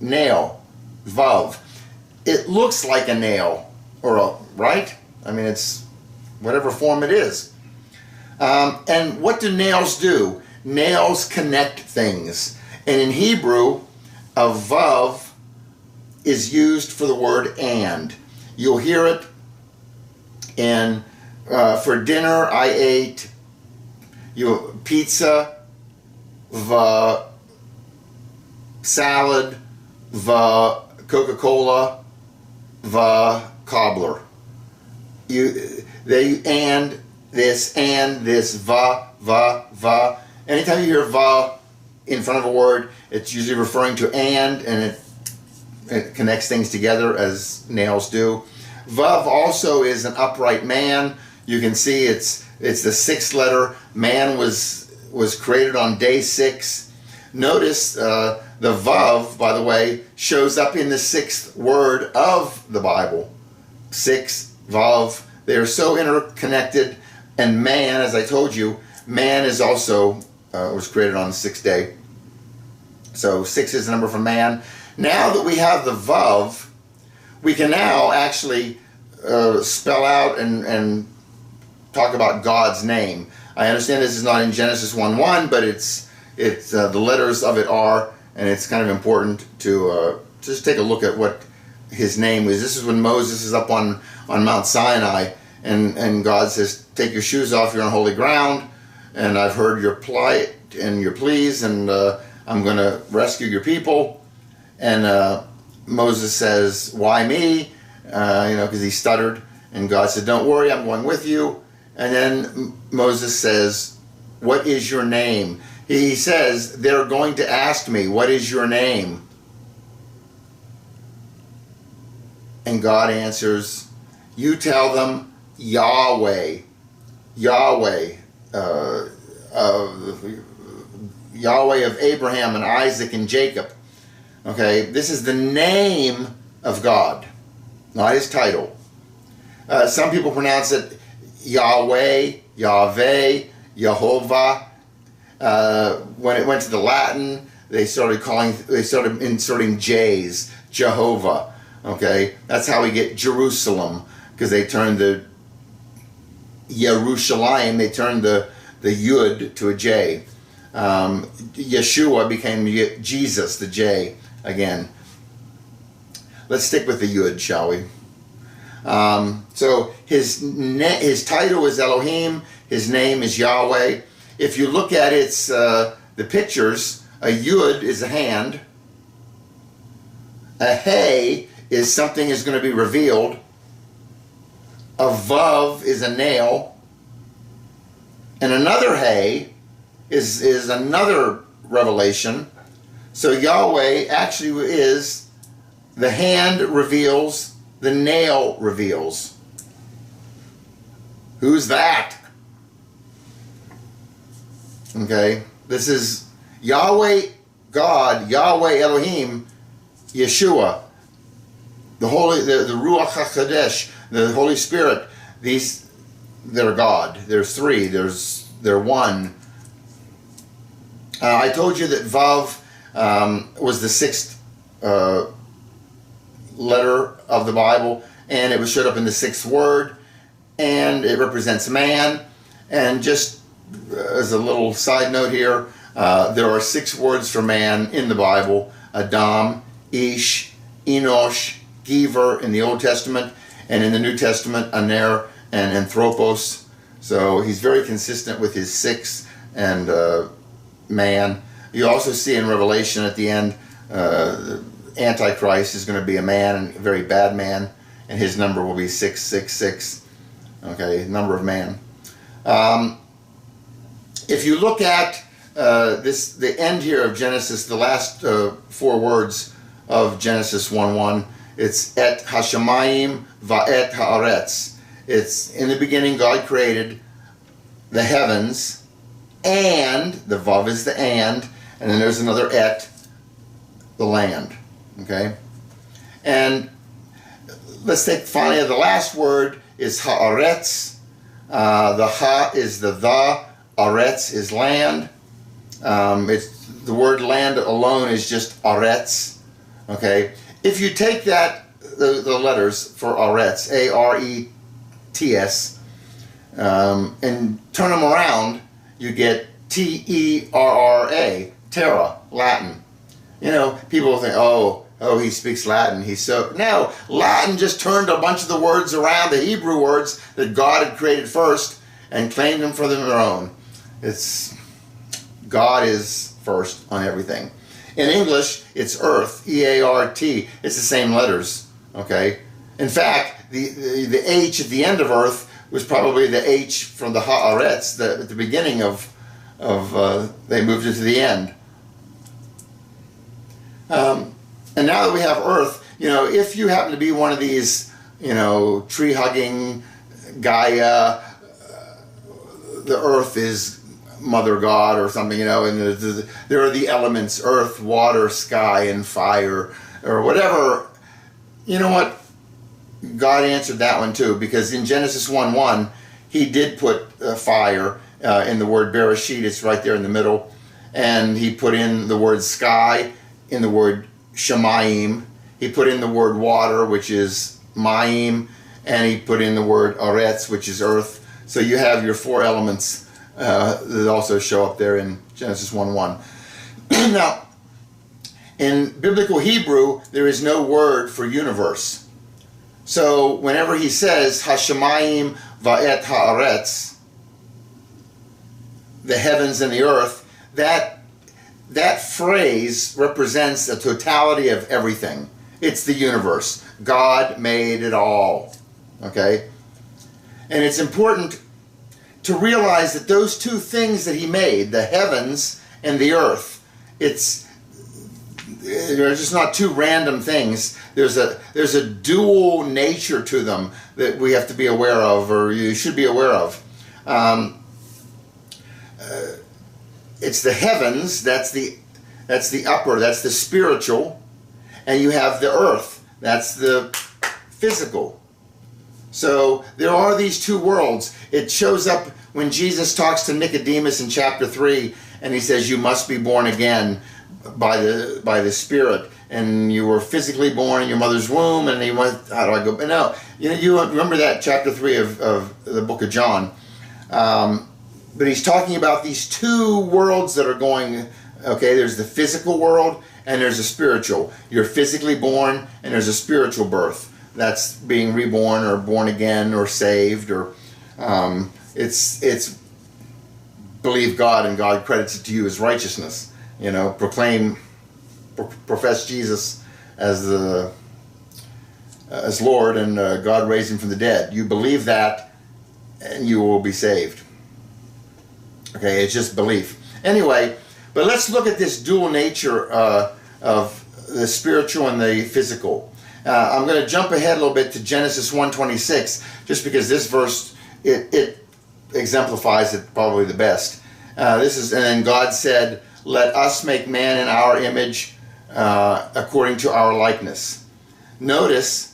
Nail. Vav. It looks like a nail. Right? I mean, it's whatever form it is. And what do nails do? Nails connect things. And in Hebrew, a Vav is used for the word and. You'll hear it in, for dinner I ate pizza, salad, Coca-Cola, cobbler. They and this, va. Anytime you hear va in front of a word, it's usually referring to and it connects things together as nails do. Vav also is an upright man. You can see it's the 6th letter. Man was created on day 6. Notice the Vav, by the way, shows up in the 6th word of the Bible. 6, Vav. They are so interconnected. And man, as I told you, man is also was created on the 6th day. So 6 is the number for man. Now that we have the Vav, we can now actually spell out and talk about God's name. I understand this is not in Genesis 1:1, but it's the letters of it are, and it's kind of important to just take a look at what his name is. This is when Moses is up on Mount Sinai, and God says, take your shoes off, you're on holy ground, and I've heard your plight and your pleas, and I'm going to rescue your people. And Moses says, why me? Because he stuttered. And God said, don't worry, I'm going with you. And then Moses says, what is your name? He says, they're going to ask me, what is your name? And God answers, you tell them Yahweh. Yahweh. Yahweh of Abraham and Isaac and Jacob. Okay, this is the name of God, not his title. Some people pronounce it Yahweh, Yahweh, Jehovah. When it went to the Latin, they started inserting J's, Jehovah. Okay, that's how we get Jerusalem, because they turned the Yerushalayim, they turned the Yud to a J. Yeshua became Jesus, the J again. Let's stick with the Yud, shall we? So his title is Elohim. His name is Yahweh. If you look at the pictures, a Yud is a hand. A Hey is something is going to be revealed. A Vav is a nail. And another Hey is another revelation. So Yahweh actually is the hand reveals, the nail reveals. Who's that? Okay, this is Yahweh God, Yahweh Elohim, Yeshua, the Ruach HaKodesh, the Holy Spirit. They're God. There's three. They're one. I told you that Vav was the sixth letter of the Bible, and it showed up in the sixth word, and it represents man. And just as a little side note here, there are 6 words for man in the Bible: Adam, Ish, Enosh, Gever in the Old Testament, and in the New Testament, Aner and Anthropos. So he's very consistent with his 6 and man. You also see in Revelation at the end, Antichrist is going to be a man, and a very bad man, and his number will be 666. Okay, number of man. If you look at the end here of Genesis, the last 4 words of Genesis 1:1, it's Et Hashemayim Va'et Haaretz. It's in the beginning God created the heavens, and the Vav is the and then there's another Et, the land. Okay, and let's take finally the last word is Haaretz. The Ha is the Aretz is land. It's the word land alone is just Aretz. Okay, if you take that the letters for Aretz, A-R-E-T-S, and turn them around, you get T-E-R-R-A, Terra, Latin. You know, people think, oh, he speaks Latin. No, Latin just turned a bunch of the words around, the Hebrew words that God had created first, and claimed them for their own. God is first on everything. In English, it's earth, E-A-R-T. It's the same letters, okay? In fact, the H at the end of earth was probably the H from the Haaretz, at the beginning of they moved it to the end. And now that we have earth, you know, if you happen to be one of these, you know, tree-hugging Gaia, the earth is Mother God or something, you know, and there are the elements, earth, water, sky, and fire, or whatever. You know what? God answered that one too, because in Genesis 1:1, he did put fire in the word Bereshit. It's right there in the middle. And he put in the word sky in the word Shemayim. He put in the word water, which is Mayim. And he put in the word Aretz, which is earth. So you have your 4 elements that also show up there in Genesis 1:1. Now, in biblical Hebrew, there is no word for universe. So whenever he says Hashemayim Va'et Haaretz, the heavens and the earth, that phrase represents the totality of everything. It's the universe. God made it all. Okay? And it's important to realize that those 2 things that he made, the heavens and the earth, they're just not 2 random things. There's a dual nature to them that we have to be aware of, or you should be aware of. It's the heavens, that's the upper, that's the spiritual, and you have the earth, that's the physical. So there are these 2 worlds. It shows up when Jesus talks to Nicodemus in chapter 3, and he says, you must be born again. by the Spirit, and you were physically born in your mother's womb, and you went, how do I go? But no, you remember that chapter 3 of the book of John. But he's talking about these two worlds that are going, okay, there's the physical world and there's a spiritual. You're physically born and there's a spiritual birth. That's being reborn or born again or saved, or it's believe God and God credits it to you as righteousness. Profess Jesus as Lord, and God raised him from the dead. You believe that and you will be saved. Okay, it's just belief. Anyway, but let's look at this dual nature of the spiritual and the physical. I'm going to jump ahead a little bit to Genesis 1:26, just because this verse, it exemplifies it probably the best. And then God said, "Let us make man in our image, according to our likeness." Notice,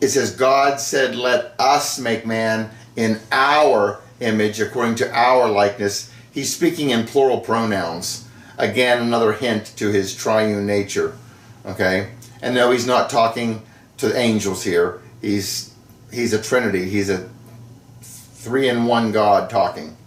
it says God said, "Let us make man in our image, according to our likeness." He's speaking in plural pronouns. Again, another hint to his triune nature. Okay? And no, he's not talking to angels here. He's a Trinity. He's a 3-in-1 God talking.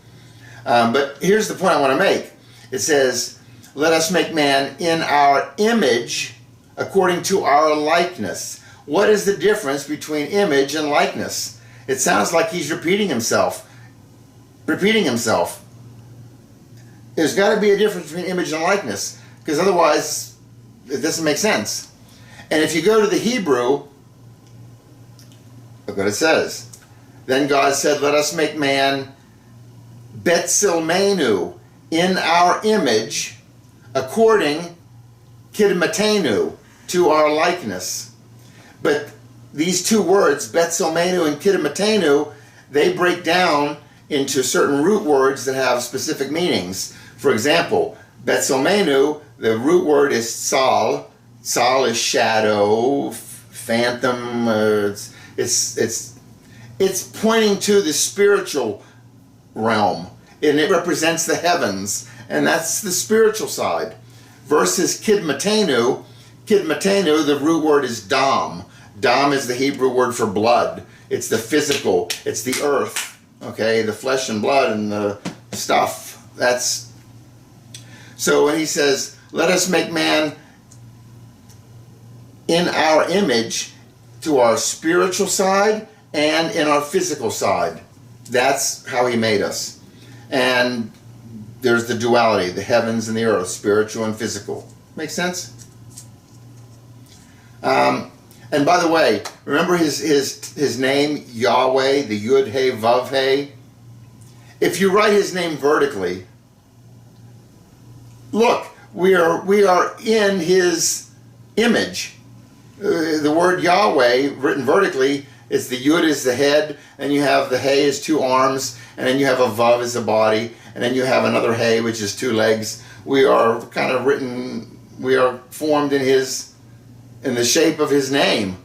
But here's the point I want to make. It says, "Let us make man in our image, according to our likeness." What is the difference between image and likeness? It sounds like he's repeating himself. There's got to be a difference between image and likeness, because otherwise it doesn't make sense. And if you go to the Hebrew, look what it says. Then God said, "Let us make man Betsilmenu, in our image, according Kidmatenu, to our likeness." But these two words, Betsilmenu and Kidmatenu, they break down into certain root words that have specific meanings. For example, Betsilmenu, the root word is sal. Sal is shadow, phantom. It's pointing to the spiritual realm, and it represents the heavens, and that's the spiritual side. Versus Kidmatenu, the root word is dam. Dam is the Hebrew word for blood. It's the physical. It's the earth. Okay, the flesh and blood and the stuff. So when he says, "Let us make man in our image," to our spiritual side and in our physical side. That's how he made us. And there's the duality, the heavens and the earth, spiritual and physical. Make sense? And by the way, remember his name, Yahweh, the Yud He Vav He? If you write his name vertically, look, we are in his image. The word Yahweh, written vertically, is the Yud is the head, and you have the He is 2 arms, and then you have a Vav as the body, and then you have another He, which is 2 legs. We are formed in the shape of his name.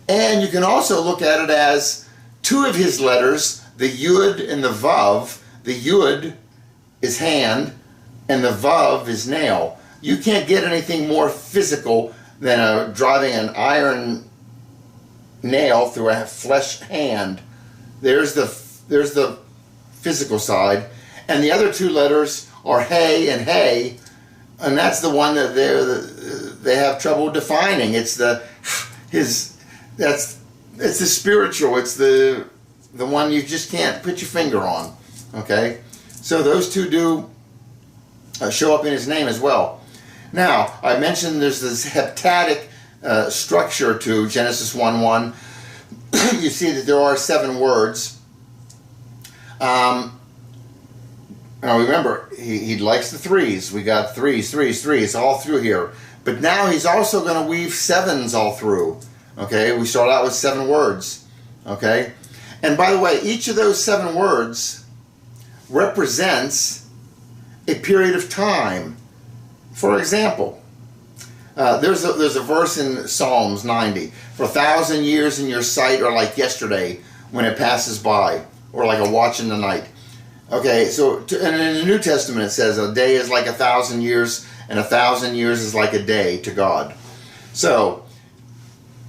And you can also look at it as 2 of his letters, the Yud and the Vav. The Yud is hand, and the Vav is nail. You can't get anything more physical than driving an iron nail through a flesh hand. There's the physical side. And the other 2 letters are He and He, and that's the one that they have trouble defining. It's the spiritual. It's the one you just can't put your finger on. Okay, so those 2 do show up in his name as well. Now I mentioned there's this heptadic structure to Genesis 1:1. You see that there are 7 words. Now remember, he likes the 3s. We got 3s, 3s, 3s all through here. But now he's also going to weave 7s all through. Okay, we start out with 7 words. Okay, and by the way, each of those 7 words represents a period of time. For example, there's a verse in Psalms 90. "For 1,000 years in your sight are like yesterday when it passes by," or like a watch in the night. Okay, so and in the New Testament it says a day is like 1,000 years, and 1,000 years is like a day to God. So,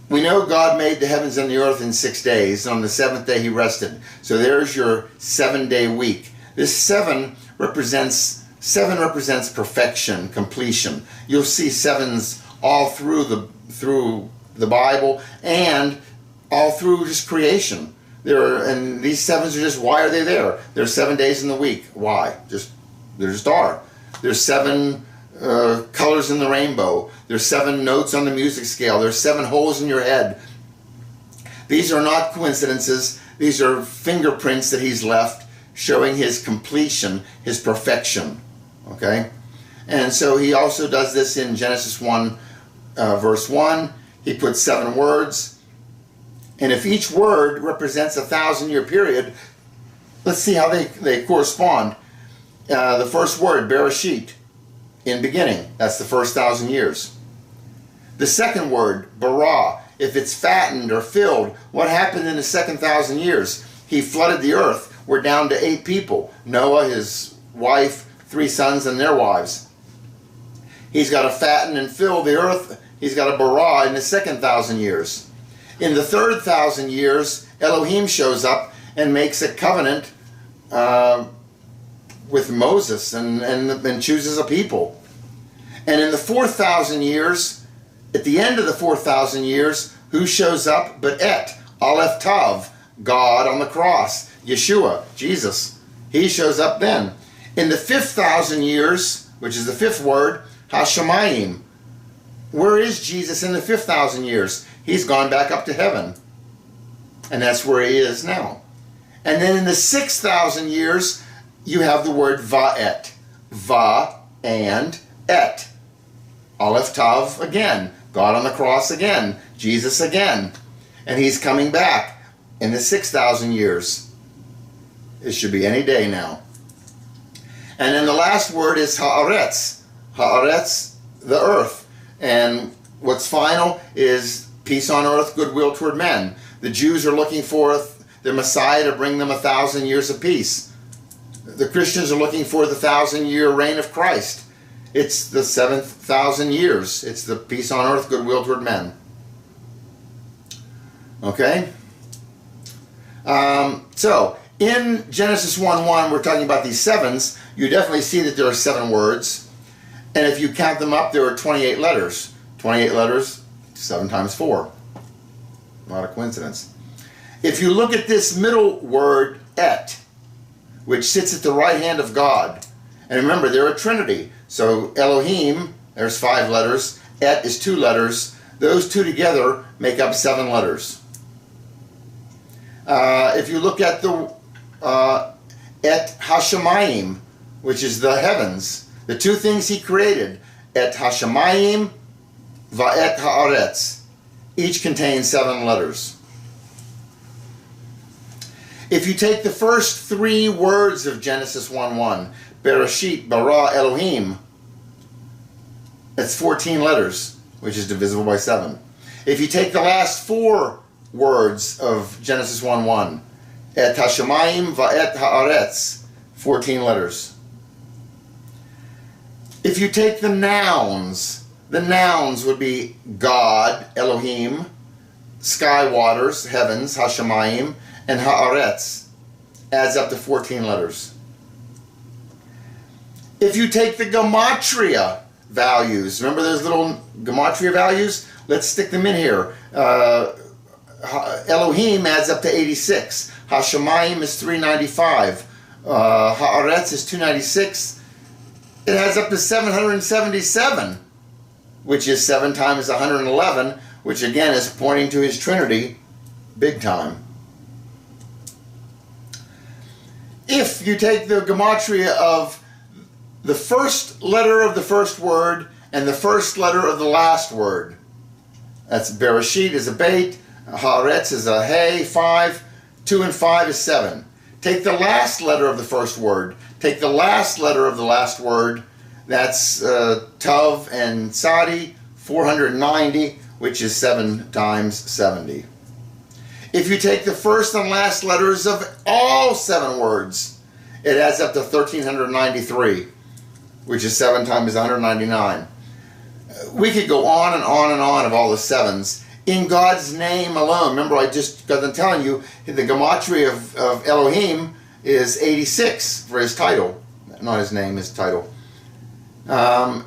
we know God made the heavens and the earth in 6 days. On the seventh day he rested. So there's your 7-day week. This seven represents perfection, completion. You'll see sevens all through the Bible and all through just creation. And these sevens are just, why are they there? There's 7 days in the week. Why? There just are. There's 7 colors in the rainbow. There's 7 notes on the music scale. There's 7 holes in your head. These are not coincidences. These are fingerprints that he's left showing his completion, his perfection. Okay? And so he also does this in Genesis 1, verse 1. He puts 7 words. And if each word represents a 1,000-year period, let's see how they correspond. The first word, Bereshit, in beginning. That's the first 1,000 years. The second word, bara, if it's fattened or filled, what happened in the second 1,000 years? He flooded the earth. We're down to 8 people. Noah, his wife, 3 sons, and their wives. He's got to fatten and fill the earth. He's got a bara in the second 1,000 years. In the third 1,000 years, Elohim shows up and makes a covenant with Moses and chooses a people. And in the 4,000 years, at the end of the 4,000 years, who shows up but Aleph Tav, God on the cross, Yeshua, Jesus. He shows up then. In the 5,000 years, which is the 5th word, Hashemayim. Where is Jesus in the 5,000 years? He's gone back up to heaven. And that's where he is now. And then in the 6,000 years, you have the word Va'et. Va and et. Aleph Tav again. God on the cross again. Jesus again. And he's coming back in the 6,000 years. It should be any day now. And then the last word is Haaretz. Haaretz, the earth. And what's final is peace on earth, goodwill toward men. The Jews are looking for the Messiah to bring them 1,000 years of peace. The Christians are looking for the 1,000-year reign of Christ. It's the 7,000 years. It's the peace on earth, goodwill toward men. Okay? So, in Genesis 1:1, we're talking about these sevens. You definitely see that there are 7 words. And if you count them up, there are 28 letters. 28 letters, 7 times 4. Not a coincidence. If you look at this middle word, et, which sits at the right hand of God, and remember, they're a trinity. So Elohim, there's 5 letters. Et is 2 letters. Those 2 together make up 7 letters. If you look at the Et Hashemayim, which is the heavens, the 2 things he created, Et Hashemayim, Va'et Haaretz, each contain 7 letters. If you take the first 3 words of Genesis 1:1, Bereshit, bara, Elohim, that's 14 letters, which is divisible by 7. If you take the last 4 words of Genesis 1:1, Et Hashemayim, Va'et Haaretz, 14 letters. If you take the nouns would be God, Elohim, sky, waters, heavens, Hashemayim, and Haaretz. Adds up to 14 letters. If you take the gematria values, remember those little gematria values? Let's stick them in here. Elohim adds up to 86. Hashemayim is 395. Haaretz is 296. It adds up to 777, which is 7 times 111, which again is pointing to his Trinity, big time. If you take the gematria of the first letter of the first word and the first letter of the last word, that's Bereshit is a bait, Haaretz is a hay, 5, 2 and 5 is 7. Take the last letter of the first word, take the last letter of the last word, that's Tav and Sadi, 490, which is 7 times 70. If you take the first and last letters of all 7 words, it adds up to 1,393. which is 7 times 199. We could go on and on and on of all the sevens. In God's name alone, remember I just got done telling you, the gematria of Elohim is 86 for his title. Not his name, his title. 8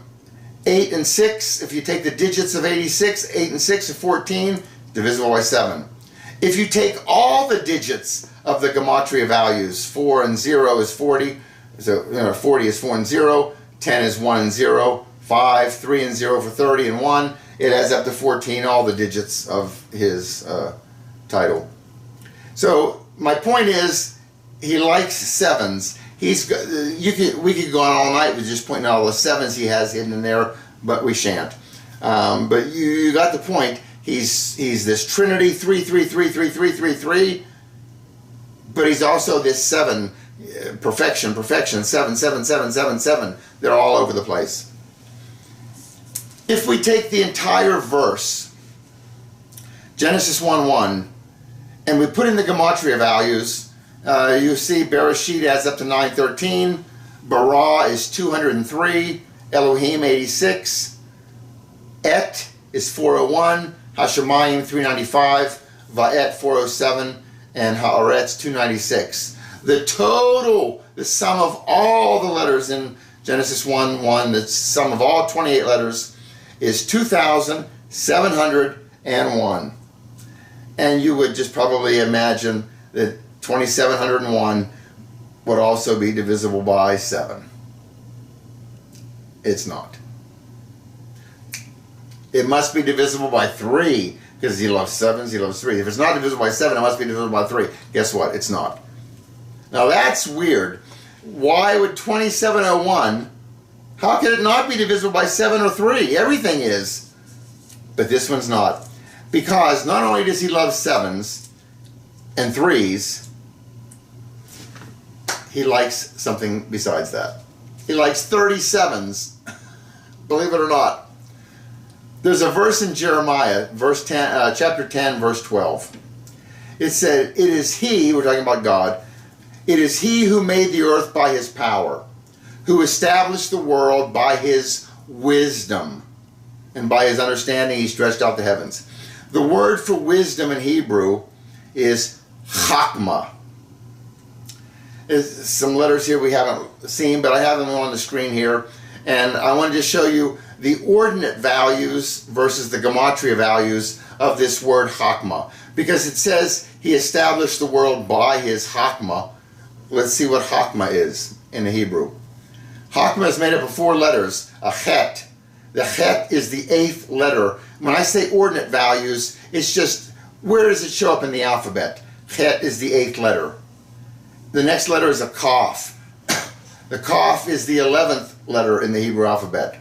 and 6, if you take the digits of 86, 8 and 6 are 14, divisible by 7. If you take all the digits of the gematria values, 4 and 0 is 40, so 40 is 4 and 0, 10 is 1 and 0, 5, 3 and 0 for 30 and 1, it adds up to 14, all the digits of his title. So my point is, he likes sevens. We could go on all night with just pointing out all the sevens he has hidden in there, but we shan't. But you got the point. He's this Trinity, 3, 3, 3, 3, 3, 3, 3, but he's also this 7, perfection, 7, 7, 7, 7, 7. They're all over the place. If we take the entire verse, Genesis 1:1, and we put in the gematria values, you see Bereshit adds up to 913, Bara is 203, Elohim 86, Et is 401, Hashemayim 395, Va'et 407, and Haaretz 296. The total, the sum of all the letters in Genesis 1:1, the sum of all 28 letters, is 2,701. And you would just probably imagine that 2,701 would also be divisible by 7. It's not. It must be divisible by 3, because he loves 7s, he loves 3. If it's not divisible by 7, it must be divisible by 3. Guess what? It's not. Now that's weird. Why would 2701, how could it not be divisible by 7 or 3? Everything is. But this one's not. Because not only does he love 7s and 3s, he likes something besides that. He likes 37s, believe it or not. There's a verse in Jeremiah, chapter 10, verse 12. It said, it is he, we're talking about God, it is he who made the earth by his power, who established the world by his wisdom, and by his understanding he stretched out the heavens. The word for wisdom in Hebrew is chakma. There's some letters here we haven't seen, but I have them on the screen here. And I wanted to show you the ordinate values versus the gematria values of this word chakma. Because it says he established the world by his chakma. Let's see what chakma is in the Hebrew. Chakma is made up of 4 letters, a chet. The chet is the 8th letter. When I say ordinate values, it's just, where does it show up in the alphabet? Chet is the 8th letter. The next letter is a kaf. The kaf is the 11th letter in the Hebrew alphabet.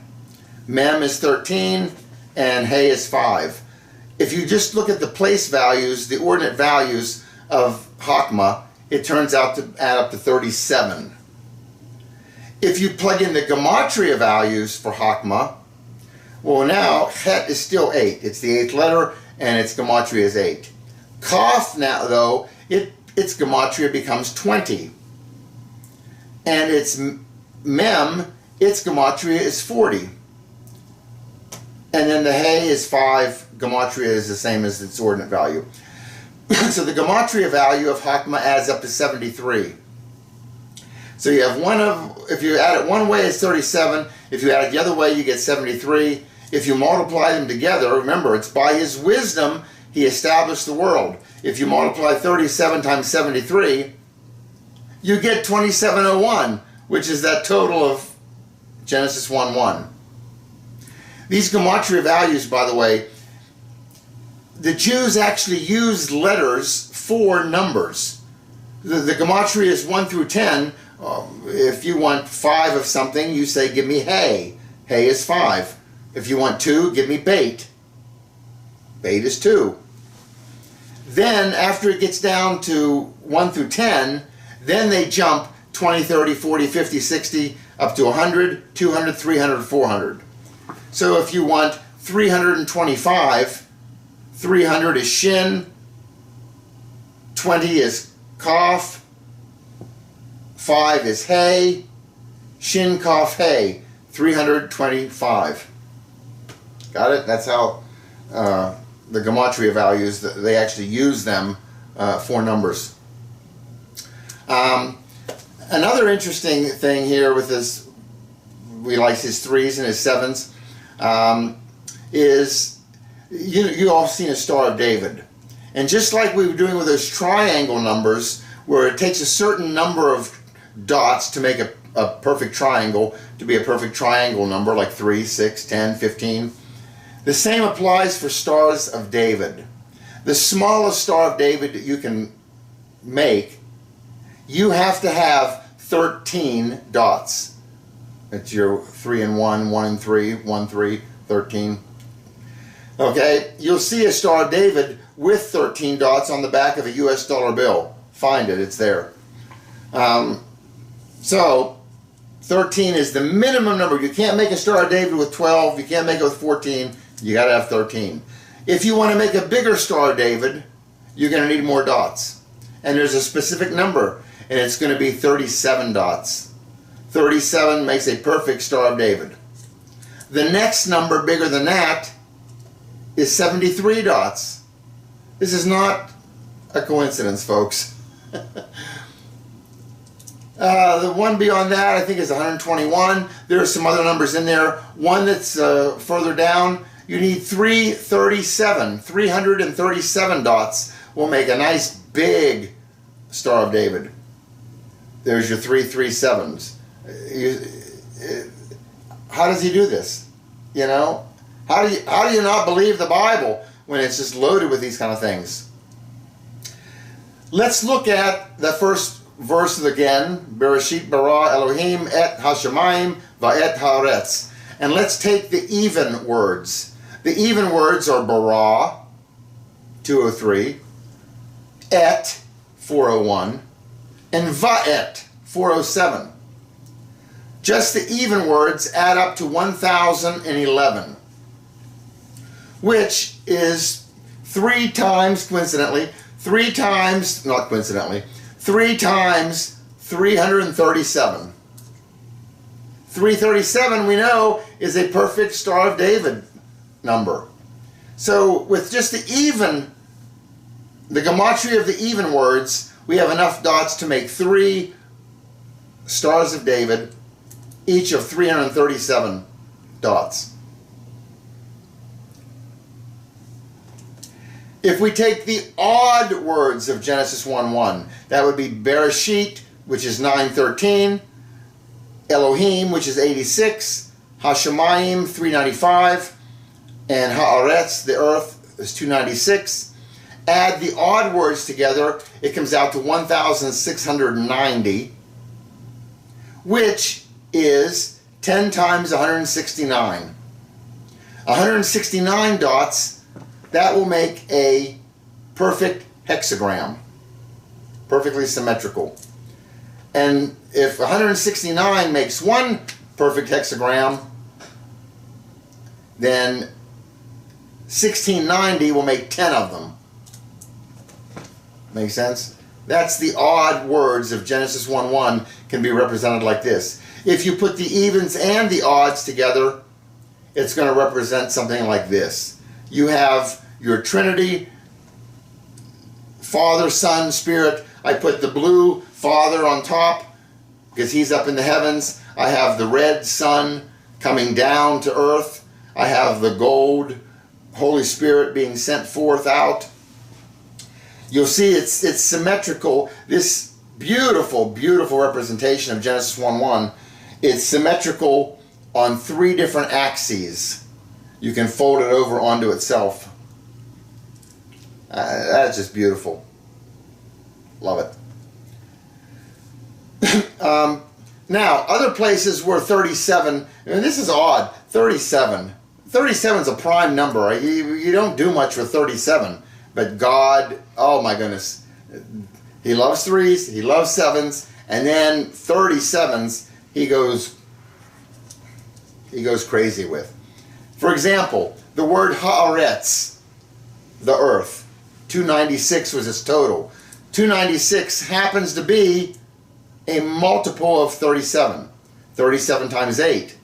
Mem is 13, and He is 5. If you just look at the place values, the ordinate values of chakma, it turns out to add up to 37. If you plug in the gematria values for chakma, well now, Het is still 8. It's the 8th letter, and its gematria is 8. Kaf now, though, its gematria becomes 20. And its Mem, its gematria is 40. And then the He is 5. Gematria is the same as its ordinate value. So the gematria value of chakma adds up to 73. So you have if you add it one way, it's 37. If you add it the other way, you get 73. If you multiply them together, remember, it's by his wisdom he established the world. If you multiply 37 times 73, you get 2701, which is that total of Genesis 1:1. These gematria values, by the way, the Jews actually used letters for numbers. The gematria is 1 through 10. If you want 5 of something, you say, give me He. He is 5. If you want 2, give me Beit. Beit is 2. Then, after it gets down to 1 through 10, then they jump 20, 30, 40, 50, 60, up to 100, 200, 300, 400. So if you want 325, 300 is Shin, 20 is Kaf, 5 is He, Shin Kaf He, 325. Got it? That's how the gematria values, they actually use them for numbers. Another interesting thing here with this, we like his 3s and his 7s, is you all seen a Star of David. And just like we were doing with those triangle numbers, where it takes a certain number of dots to make a perfect triangle, to be a perfect triangle number, like 3, 6, 10, 15. The same applies for Stars of David. The smallest Star of David that you can make, you have to have 13 dots. It's your 3 and 1, 1 and 3, 1, 3, 13. Okay, you'll see a Star of David with 13 dots on the back of a US dollar bill. Find it, it's there. So 13 is the minimum number. You can't make a Star of David with 12, you can't make it with 14, you gotta have 13. If you want to make a bigger Star of David, you're going to need more dots. And there's a specific number, and it's going to be 37 dots. 37 makes a perfect Star of David. The next number bigger than that is 73 dots. This is not a coincidence, folks. The one beyond that, I think, is 121. There are some other numbers in there. One that's further down, you need 337. 337 dots will make a nice big Star of David. There's your 337s. How does he do this? You know? How do you not believe the Bible when it's just loaded with these kind of things? Let's look at the first verse again. Bereshit bara Elohim et hashamayim va'et haaretz. And let's take the even words. The even words are bara, 203, et, 401, and va'et, 407. Just the even words add up to 1011, which is 3 times, coincidentally, 3 times, not coincidentally, 3 times 337. 337, we know, is a perfect Star of David number. So with just the gematria of the even words, we have enough dots to make 3 Stars of David, each of 337 dots. If we take the odd words of Genesis 1:1, that would be Bereshit, which is 913, Elohim, which is 86, Hashemayim, 395, and Haaretz, the earth, is 296. Add the odd words together, it comes out to 1,690, which is 10 times 169. 169 dots, that will make a perfect hexagram, perfectly symmetrical. And if 169 makes one perfect hexagram, then 1690 will make 10 of them. Make sense? That's the odd words of Genesis 1:1 can be represented like this. If you put the evens and the odds together, it's going to represent something like this. You have your Trinity, Father, Son, Spirit. I put the blue Father on top because he's up in the heavens. I have the red Son coming down to earth. I have the gold Holy Spirit being sent forth out. You'll see it's symmetrical. This beautiful, beautiful representation of Genesis 1:1, it's symmetrical on 3 different axes. You can fold it over onto itself. That's just beautiful. Love it. Now, other places where 37, and this is odd, 37. 37 is a prime number. Right? You don't do much with 37. But God, oh my goodness, he loves 3s, he loves 7s, and then 37s he goes crazy with. For example, the word haaretz, the earth, 296 was its total. 296 happens to be a multiple of 37. 37 times 8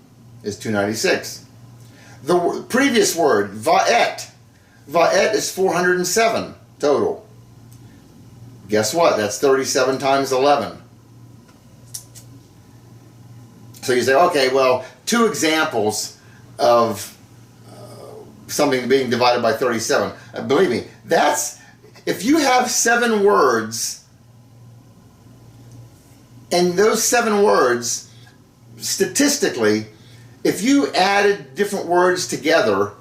is 296. The previous word, va'et. Va'et is 407 total. Guess what? That's 37 times 11. So you say, okay, well, 2 examples of something being divided by 37. Believe me, that's, if you have 7 words, and those 7 words, statistically, if you added different words together,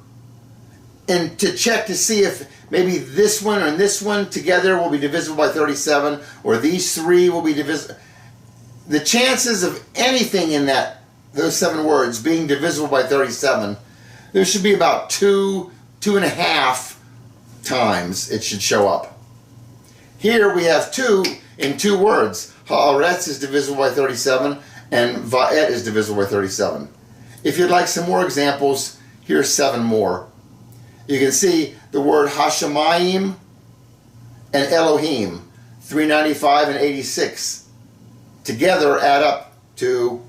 and to check to see if maybe this one and this one together will be divisible by 37, or these 3 will be divisible, the chances of anything in those 7 words being divisible by 37, there should be about 2.5 times it should show up. Here we have 2 in 2 words. Haaretz is divisible by 37, and va'et is divisible by 37. If you'd like some more examples, here's 7 more. You can see the word Hashemayim and Elohim, 395 and 86, together add up to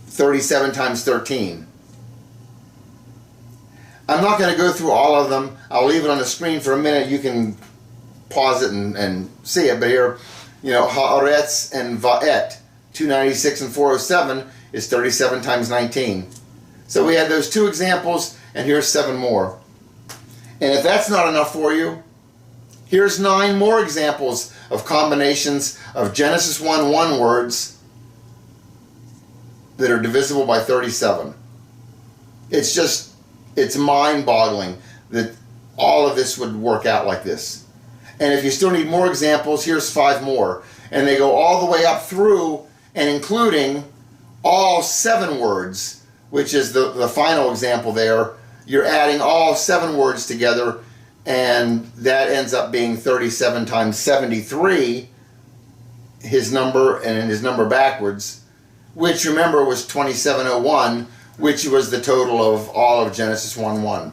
37 times 13. I'm not going to go through all of them. I'll leave it on the screen for a minute. You can pause it and see it. But here, you know, Haaretz and Va'et, 296 and 407 is 37 times 19. So we had those 2 examples, and here's 7 more. And if that's not enough for you, here's 9 more examples of combinations of Genesis 1:1 words that are divisible by 37. It's mind-boggling that all of this would work out like this. And if you still need more examples, here's 5 more. And they go all the way up through and including all 7 words, which is the final example there. You're adding all 7 words together, and that ends up being 37 times 73, his number, and his number backwards, which, remember, was 2701, which was the total of all of Genesis 1:1.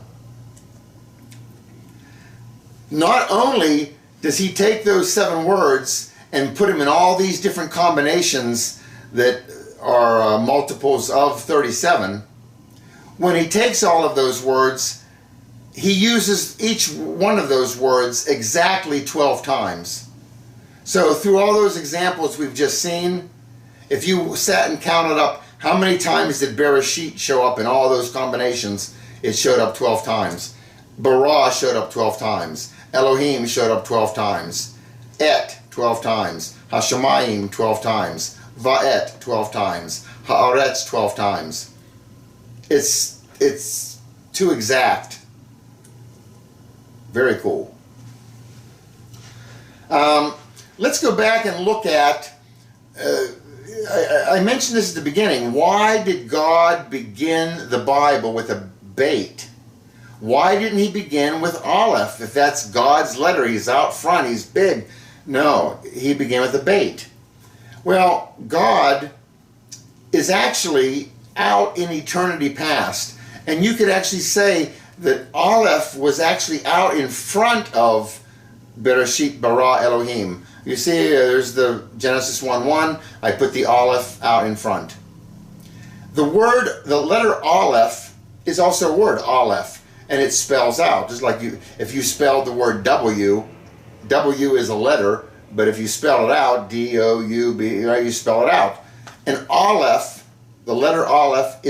Not only does he take those 7 words and put them in all these different combinations that are multiples of 37, when he takes all of those words, he uses each one of those words exactly 12 times. So through all those examples we've just seen, if you sat and counted up how many times did Bereshit show up in all those combinations, it showed up 12 times. Bara showed up 12 times. Elohim showed up 12 times. Et, 12 times. Hashemayim, 12 times. Va'et, 12 times. Haaretz, 12 times. It's too exact. Very cool. Let's go back and look at, I mentioned this at the beginning. Why did God begin the Bible with a bait? Why didn't he begin with Aleph? If that's God's letter, he's out front, he's big. No, he began with a bait. Well, God is actually out in eternity past. And you could actually say that Aleph was actually out in front of Bereshit bara Elohim. You see, there's the Genesis 1:1. I put the Aleph out in front. The letter Aleph is also a word, Aleph, and it spells out. Just like if you spelled the word W, W is a letter, but if you spell it out, D-O-U-B, right, you spell it out. And Aleph, the letter Aleph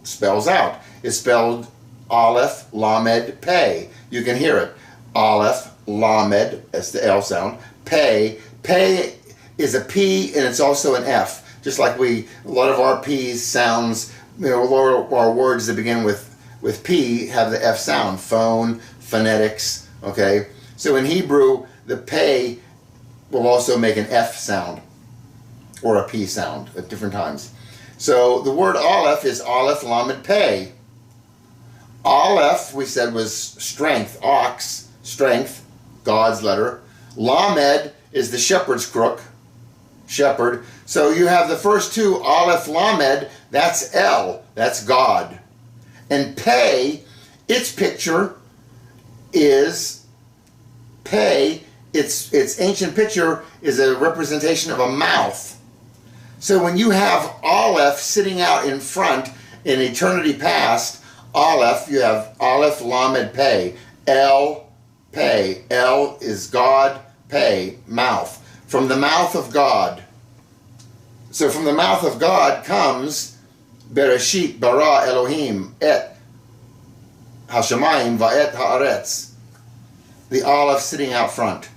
spells out. It's spelled Aleph, Lamed, Pei. You can hear it. Aleph, Lamed, that's the L sound. Pei. Pei is a P and it's also an F. Just like a lot of our P's sounds, a lot of our words that begin with P have the F sound. Phone, phonetics, okay? So in Hebrew, the Pei will also make an F sound or a P sound at different times. So the word Aleph is Aleph, Lamed, Pei. Aleph, we said, was strength, ox, strength, God's letter. Lamed is the shepherd's crook, shepherd. So you have the first 2, Aleph, Lamed, that's L, that's God. And Pei, its picture is Pei, its ancient picture is a representation of a mouth. So when you have Aleph sitting out in front in eternity past, Aleph, you have Aleph, Lamed, Pei. El, Pei. El is God, Pei, mouth. From the mouth of God. So from the mouth of God comes Bereshit bara Elohim et Hashemayim va'et haaretz. The Aleph sitting out front.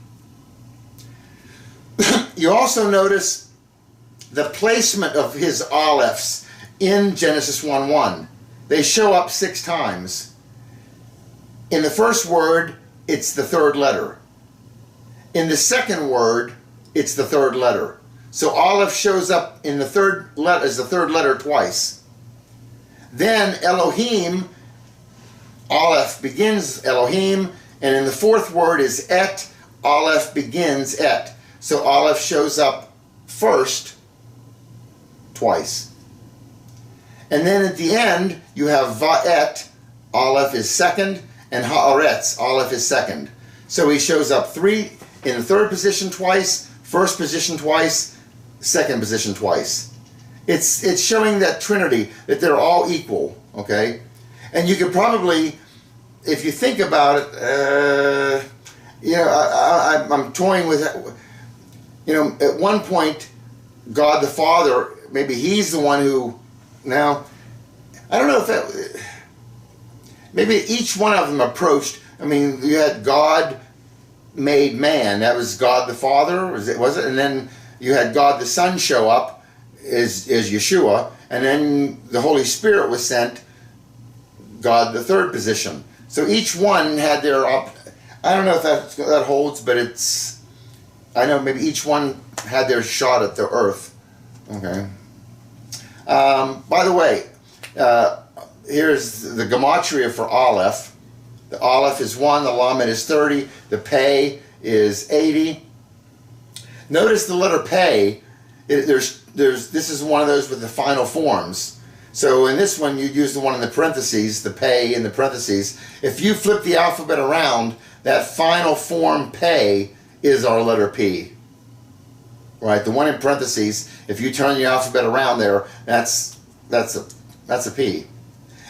You also notice the placement of his Alephs in Genesis 1:1. They show up 6 times. In the first word, it's the third letter. In the second word, it's the third letter. So Aleph shows up in the third letter as the third letter twice. Then Elohim, Aleph begins Elohim, and in the fourth word is et, Aleph begins et. So Aleph shows up first twice. And then at the end, you have va'et, Aleph is second, and haaretz, Aleph is second. So he shows up 3 in the third position twice, first position twice, second position twice. It's showing that Trinity, that they're all equal, okay? And you could probably, if you think about it, I'm toying with, at one point, God the Father, maybe he's the one who, now, I don't know if that, maybe each one of them approached, you had God made man, that was God the Father, was it? And then you had God the Son show up, is Yeshua, and then the Holy Spirit was sent, God the third position. So each one had their, I don't know if that holds, but I know maybe each one had their shot at the earth. Okay. By the way, here's the gematria for Aleph. The Aleph is 1, the Lamed is 30, the Pei is 80. Notice the letter Pei, this is one of those with the final forms. So in this one, you use the one in the parentheses, the Pei in the parentheses. If you flip the alphabet around, that final form Pei is our letter P. Right, the one in parentheses, if you turn the alphabet around there, that's a P.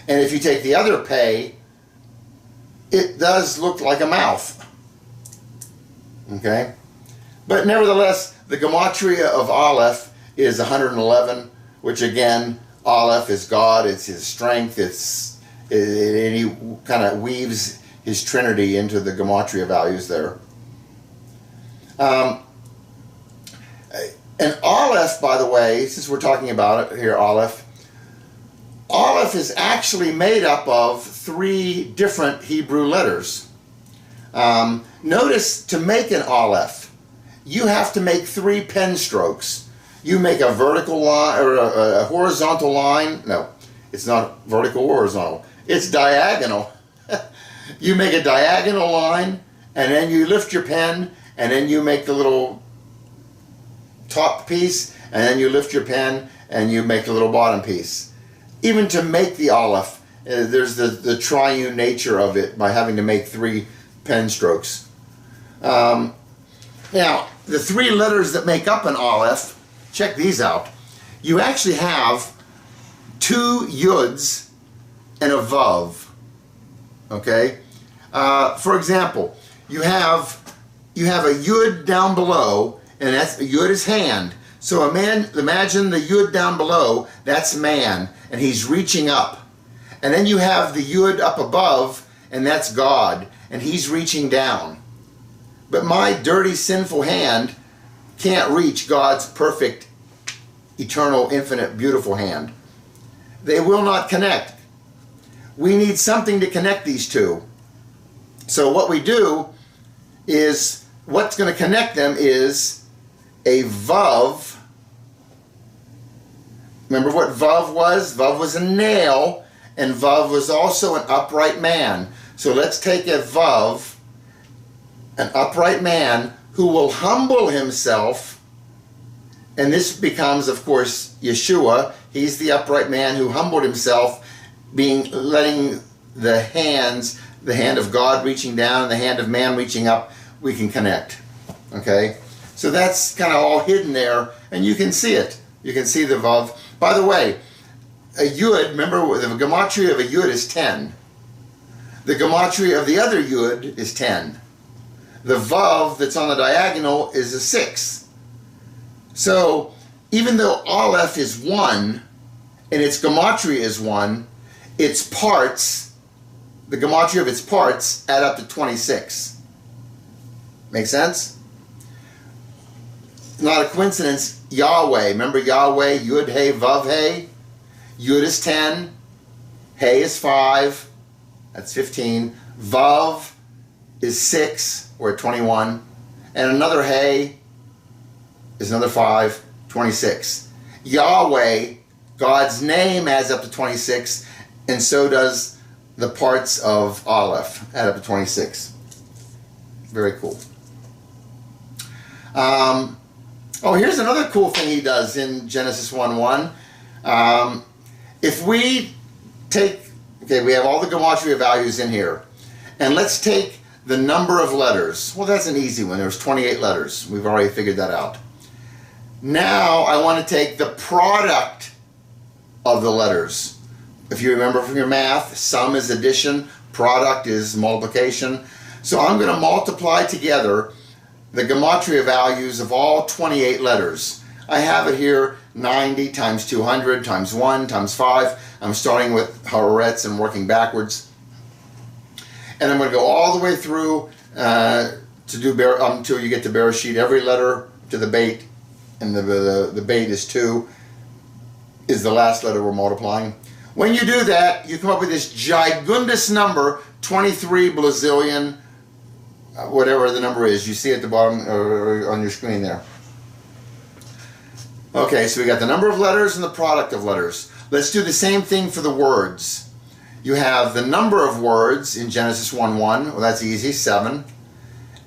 And if you take the other Pei, it does look like a mouth. Okay? But nevertheless, the gematria of Aleph is 111, which again, Aleph is God, it's his strength, and he kind of weaves his Trinity into the gematria values there. And Aleph, by the way, since we're talking about it here, Aleph is actually made up of 3 different Hebrew letters. Notice to make an Aleph, you have to make 3 pen strokes. You make a vertical line or a horizontal line. No, it's not vertical or horizontal. It's diagonal. You make a diagonal line, and then you lift your pen, and then you make the little top piece, and then you lift your pen, and you make the little bottom piece. Even to make the Aleph, there's the triune nature of it by having to make 3 pen strokes. Now, the 3 letters that make up an Aleph, check these out. You actually have 2 yuds and a vav. Okay? For example, you have a yud down below, and that's yud is hand. So imagine the yud down below, that's man, and he's reaching up. And then you have the yud up above, and that's God, and he's reaching down. But my dirty, sinful hand can't reach God's perfect, eternal, infinite, beautiful hand. They will not connect. We need something to connect these two. So what we do is, what's going to connect them is a vav. Remember what vav was? Vav was a nail, and vav was also an upright man. So let's take a vav, an upright man who will humble himself, and this becomes, of course, Yeshua. He's the upright man who humbled himself, letting the hand of God reaching down and the hand of man reaching up, we can connect. Okay? So that's kind of all hidden there, and you can see it. You can see the vav. By the way, a yud, remember the gematria of a yud is 10. The gematria of the other yud is 10. The vav that's on the diagonal is a 6. So even though aleph is 1 and its gematria is 1, its parts, the gematria of its parts, add up to 26. Make sense? Not a coincidence. Yahweh, remember Yahweh, Yud, Hey, Vav, Hey? Yud is 10, Hey is 5, that's 15, Vav is 6, we're at 21, and another Hey is another 5, 26. Yahweh, God's name, adds up to 26, and so does the parts of Aleph, add up to 26. Very cool. Oh, here's another cool thing he does in Genesis 1:1. If we take, okay, we have all the gematria values in here, and let's take the number of letters. Well, that's an easy one. There's 28 letters. We've already figured that out. Now I want to take the product of the letters. If you remember from your math, sum is addition, product is multiplication. So I'm going to multiply together the gematria values of all 28 letters. I have it here, 90 times 200 times 1 times 5. I'm starting with Haaretz and working backwards. And I'm going to go all the way through to do until you get to Bereshit. Every letter to the bait, and the bait is 2, is the last letter we're multiplying. When you do that, you come up with this gigundous number, 23 blazillion, whatever the number is. You see at the bottom or on your screen there. Okay, so we got the number of letters and the product of letters. Let's do the same thing for the words. You have the number of words in Genesis 1:1. Well, that's easy, 7.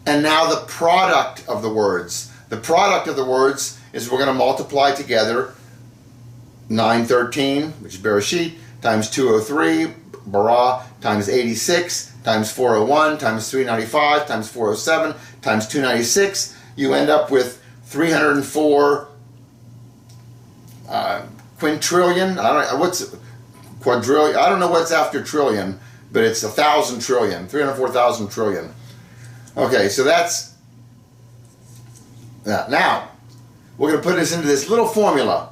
And now the product of the words. The product of the words is we're going to multiply together 913, which is Bereshit, times 203, bara, times 86, times 401, times 395, times 407, times 296. You end up with 304 quintillion. I don't know what's quadrillion. I don't know what's after trillion, but it's 1,000 trillion, 304,000 trillion. Okay, so that's that. Now we're going to put this into this little formula.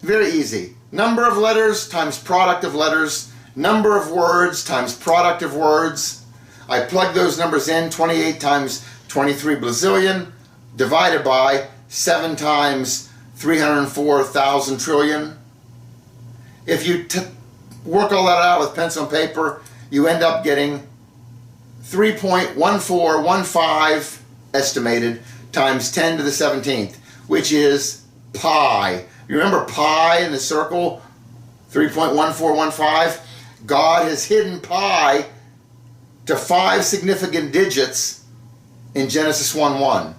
Very easy. Number of letters times product of letters. Number of words times product of words. I plug those numbers in, 28 times 23 blazillion, divided by 7 times 304,000 trillion. If you work all that out with pencil and paper, you end up getting 3.1415 estimated times 10 to the 17th, which is pi. You remember pi in the circle, 3.1415? God has hidden pi to 5 significant digits in Genesis 1:1.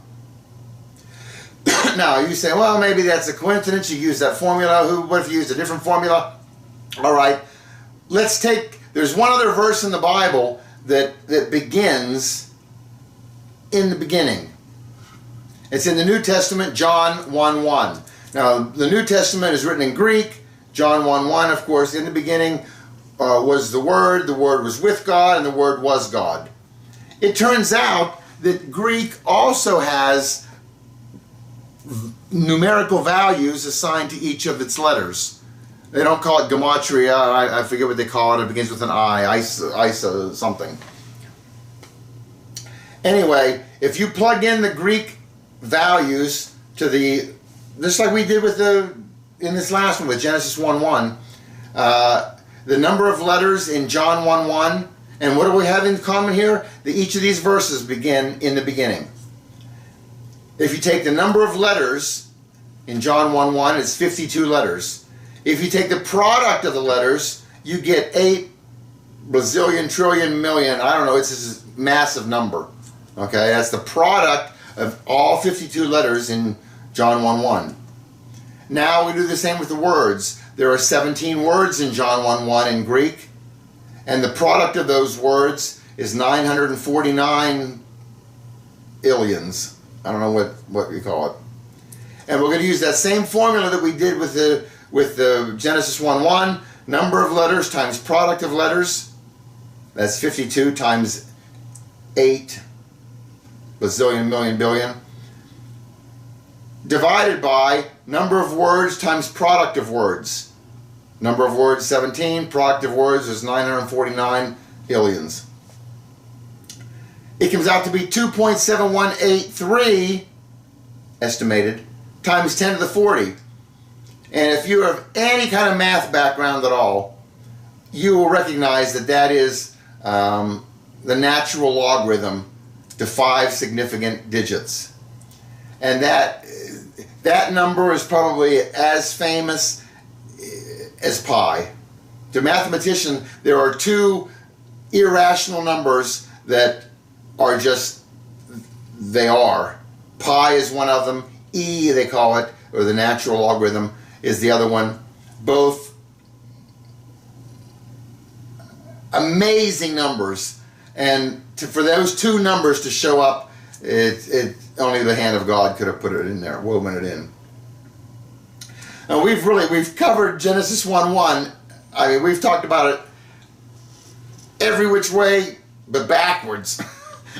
Now you say, well, maybe that's a coincidence. You use that formula. What if you use a different formula? All right, let's take, there's one other verse in the Bible that begins in the beginning. It's in the New Testament, John 1:1. Now, the New Testament is written in Greek. John 1:1, of course, in the beginning was the Word was with God, and the Word was God. It turns out that Greek also has numerical values assigned to each of its letters. They don't call it gematria. I forget what they call it. It begins with an I, isa something. Anyway, if you plug in the Greek values to the, just like we did with in this last one with Genesis 1:1, the number of letters in John 1:1, and what do we have in common here? That each of these verses begin in the beginning. If you take the number of letters in John 1:1, it's 52 letters. If you take the product of the letters, you get 8 bazillion, trillion, million. I don't know, it's this massive number. Okay, that's the product of all 52 letters in John 1:1. Now we do the same with the words. There are 17 words in John 1:1 in Greek, and the product of those words is 949 illions. I don't know what you call it. And we're going to use that same formula that we did with the Genesis 1:1. Number of letters times product of letters. That's 52 times 8 bazillion, million, billion. Divided by number of words times product of words. Number of words 17, product of words is 949 billions. It comes out to be 2.7183 estimated times 10 to the 40. And if you have any kind of math background at all, you will recognize that that is the natural logarithm to 5 significant digits. And that number is probably as famous as pi. To a mathematician, there are 2 irrational numbers that are just, they are. Pi is one of them, e they call it, or the natural logarithm is the other one. Both amazing numbers, and for those 2 numbers to show up, only the hand of God could have put it in there, woven it in. Now we've covered Genesis 1:1. I mean, we've talked about it every which way but backwards.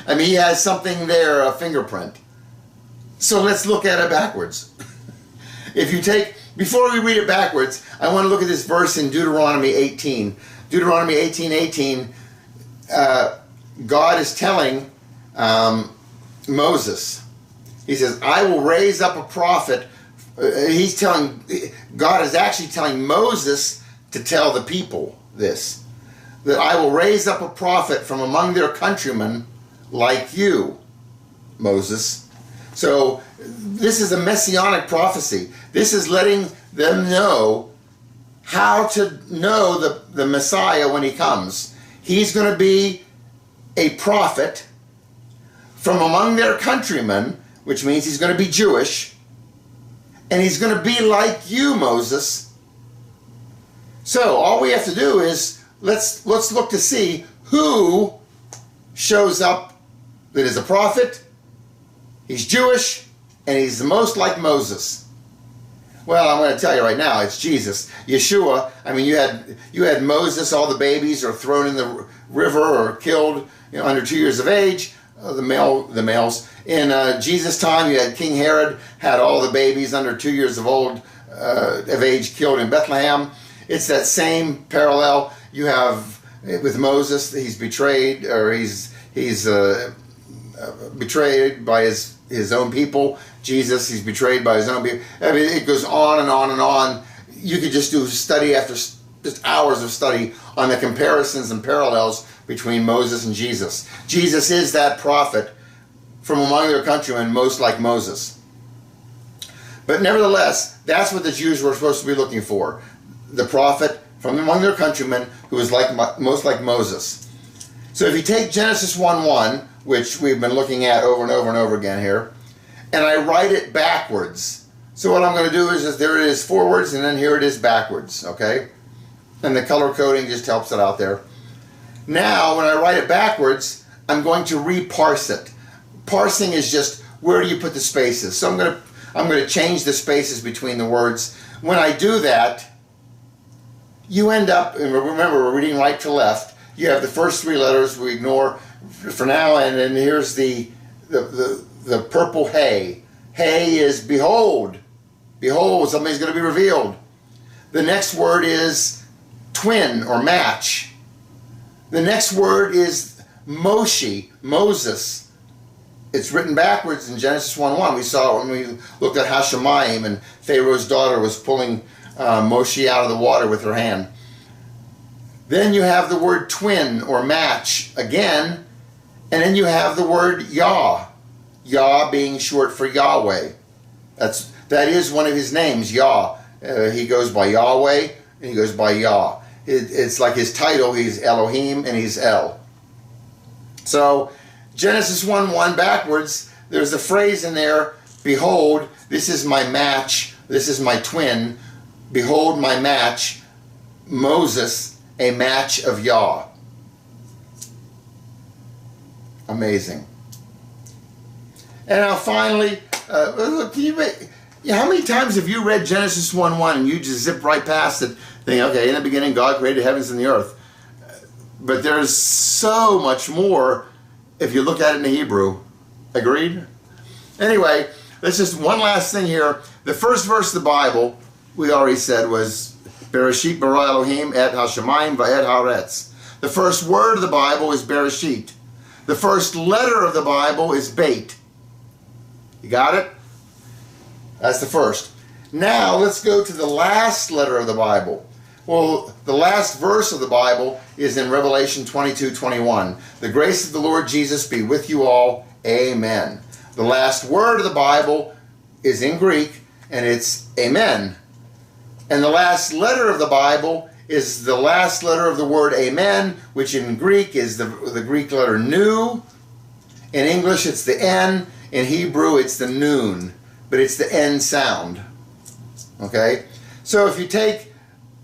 I mean, he has something there, a fingerprint. So let's look at it backwards. Before we read it backwards, I want to look at this verse in Deuteronomy 18. Deuteronomy 18:18, God is telling Moses, he says, I will raise up a prophet. God is actually telling Moses to tell the people this, that I will raise up a prophet from among their countrymen like you, Moses. So this is a messianic prophecy. This is letting them know how to know the Messiah when he comes. He's going to be a prophet from among their countrymen, which means he's going to be Jewish, and he's going to be like you, Moses. So all we have to do is let's look to see who shows up that is a prophet, he's Jewish, and he's the most like Moses. Well, I'm going to tell you right now, it's Jesus. Yeshua, I mean, you had Moses, all the babies are thrown in the river or killed, under 2 years of age, the males. In Jesus' time, you had King Herod, had all the babies under 2 years of age killed in Bethlehem. It's that same parallel you have with Moses. He's betrayed, or he's betrayed by his own people. Jesus, he's betrayed by his own people. I mean, it goes on and on and on. You could just do study after just hours of study on the comparisons and parallels between Moses and Jesus. Jesus is that prophet from among their countrymen, most like Moses. But nevertheless, that's what the Jews were supposed to be looking for. The prophet from among their countrymen who is most like Moses. So if you take Genesis 1:1, which we've been looking at over and over and over again here, and I write it backwards. So what I'm going to do is there it is forwards, and then here it is backwards, okay? And the color coding just helps it out there. Now, when I write it backwards, I'm going to re-parse it. Parsing is just, where do you put the spaces? So I'm going to change the spaces between the words. When I do that, you end up, and remember, we're reading right to left. You have the first 3 letters we ignore for now, and then here's the purple hay. Hay is behold. Behold, something's going to be revealed. The next word is twin or match. The next word is Moshe, Moses. It's written backwards in Genesis 1:1. We saw it when we looked at Hashemayim, and Pharaoh's daughter was pulling Moshe out of the water with her hand. Then you have the word twin or match again, and then you have the word Yah. Yah being short for Yahweh. That is one of his names, Yah. He goes by Yahweh and he goes by Yah. It's like his title. He's Elohim and he's El. So Genesis 1:1 backwards, there's a phrase in there, behold, this is my match, this is my twin. Behold my match, Moses, a match of Yah. Amazing. And now finally, look, Yeah, how many times have you read Genesis 1:1 and you just zip right past it, thinking, okay, in the beginning God created heavens and the earth? But there's so much more if you look at it in the Hebrew. Agreed? Anyway, let's just one last thing here. The first verse of the Bible, we already said, was Bereshit bara Elohim et hashamayim va'et haaretz. The first word of the Bible is Bereshit. The first letter of the Bible is Beit. You got it? That's the first. Now let's go to the last letter of the Bible. Well, the last verse of the Bible is in Revelation 22:21. The grace of the Lord Jesus be with you all. Amen. The last word of the Bible is in Greek, and it's Amen. And the last letter of the Bible is the last letter of the word Amen, which in Greek is the Greek letter Nu. In English, it's the N. In Hebrew, it's the Nun. But it's the N sound. Okay? So if you take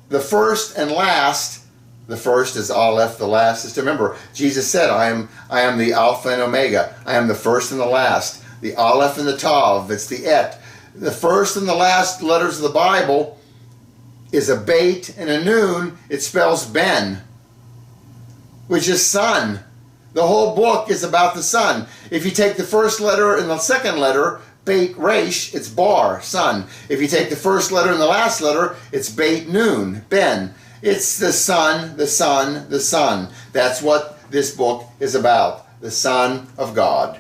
the first and last, the first is Aleph, the last is to remember. Jesus said, I am the Alpha and Omega. I am the first and the last. The Aleph and the Tav, it's the Et. The first and the last letters of the Bible is a Beit and a Nun. It spells Ben, which is sun. The whole book is about the sun. If you take the first letter and the second letter, Beit Resh, it's Bar, sun. If you take the first letter and the last letter, it's Beit Nun, Ben. It's the sun, the sun, the sun. That's what this book is about, the Son of God.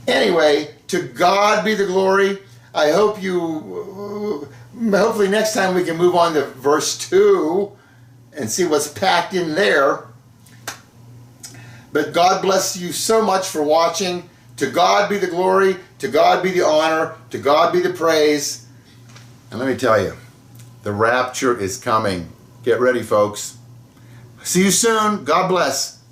Anyway, to God be the glory. I hope hopefully next time we can move on to verse 2 and see what's packed in there. But God bless you so much for watching. To God be the glory, to God be the honor, to God be the praise. And let me tell you, the rapture is coming. Get ready, folks. See you soon. God bless.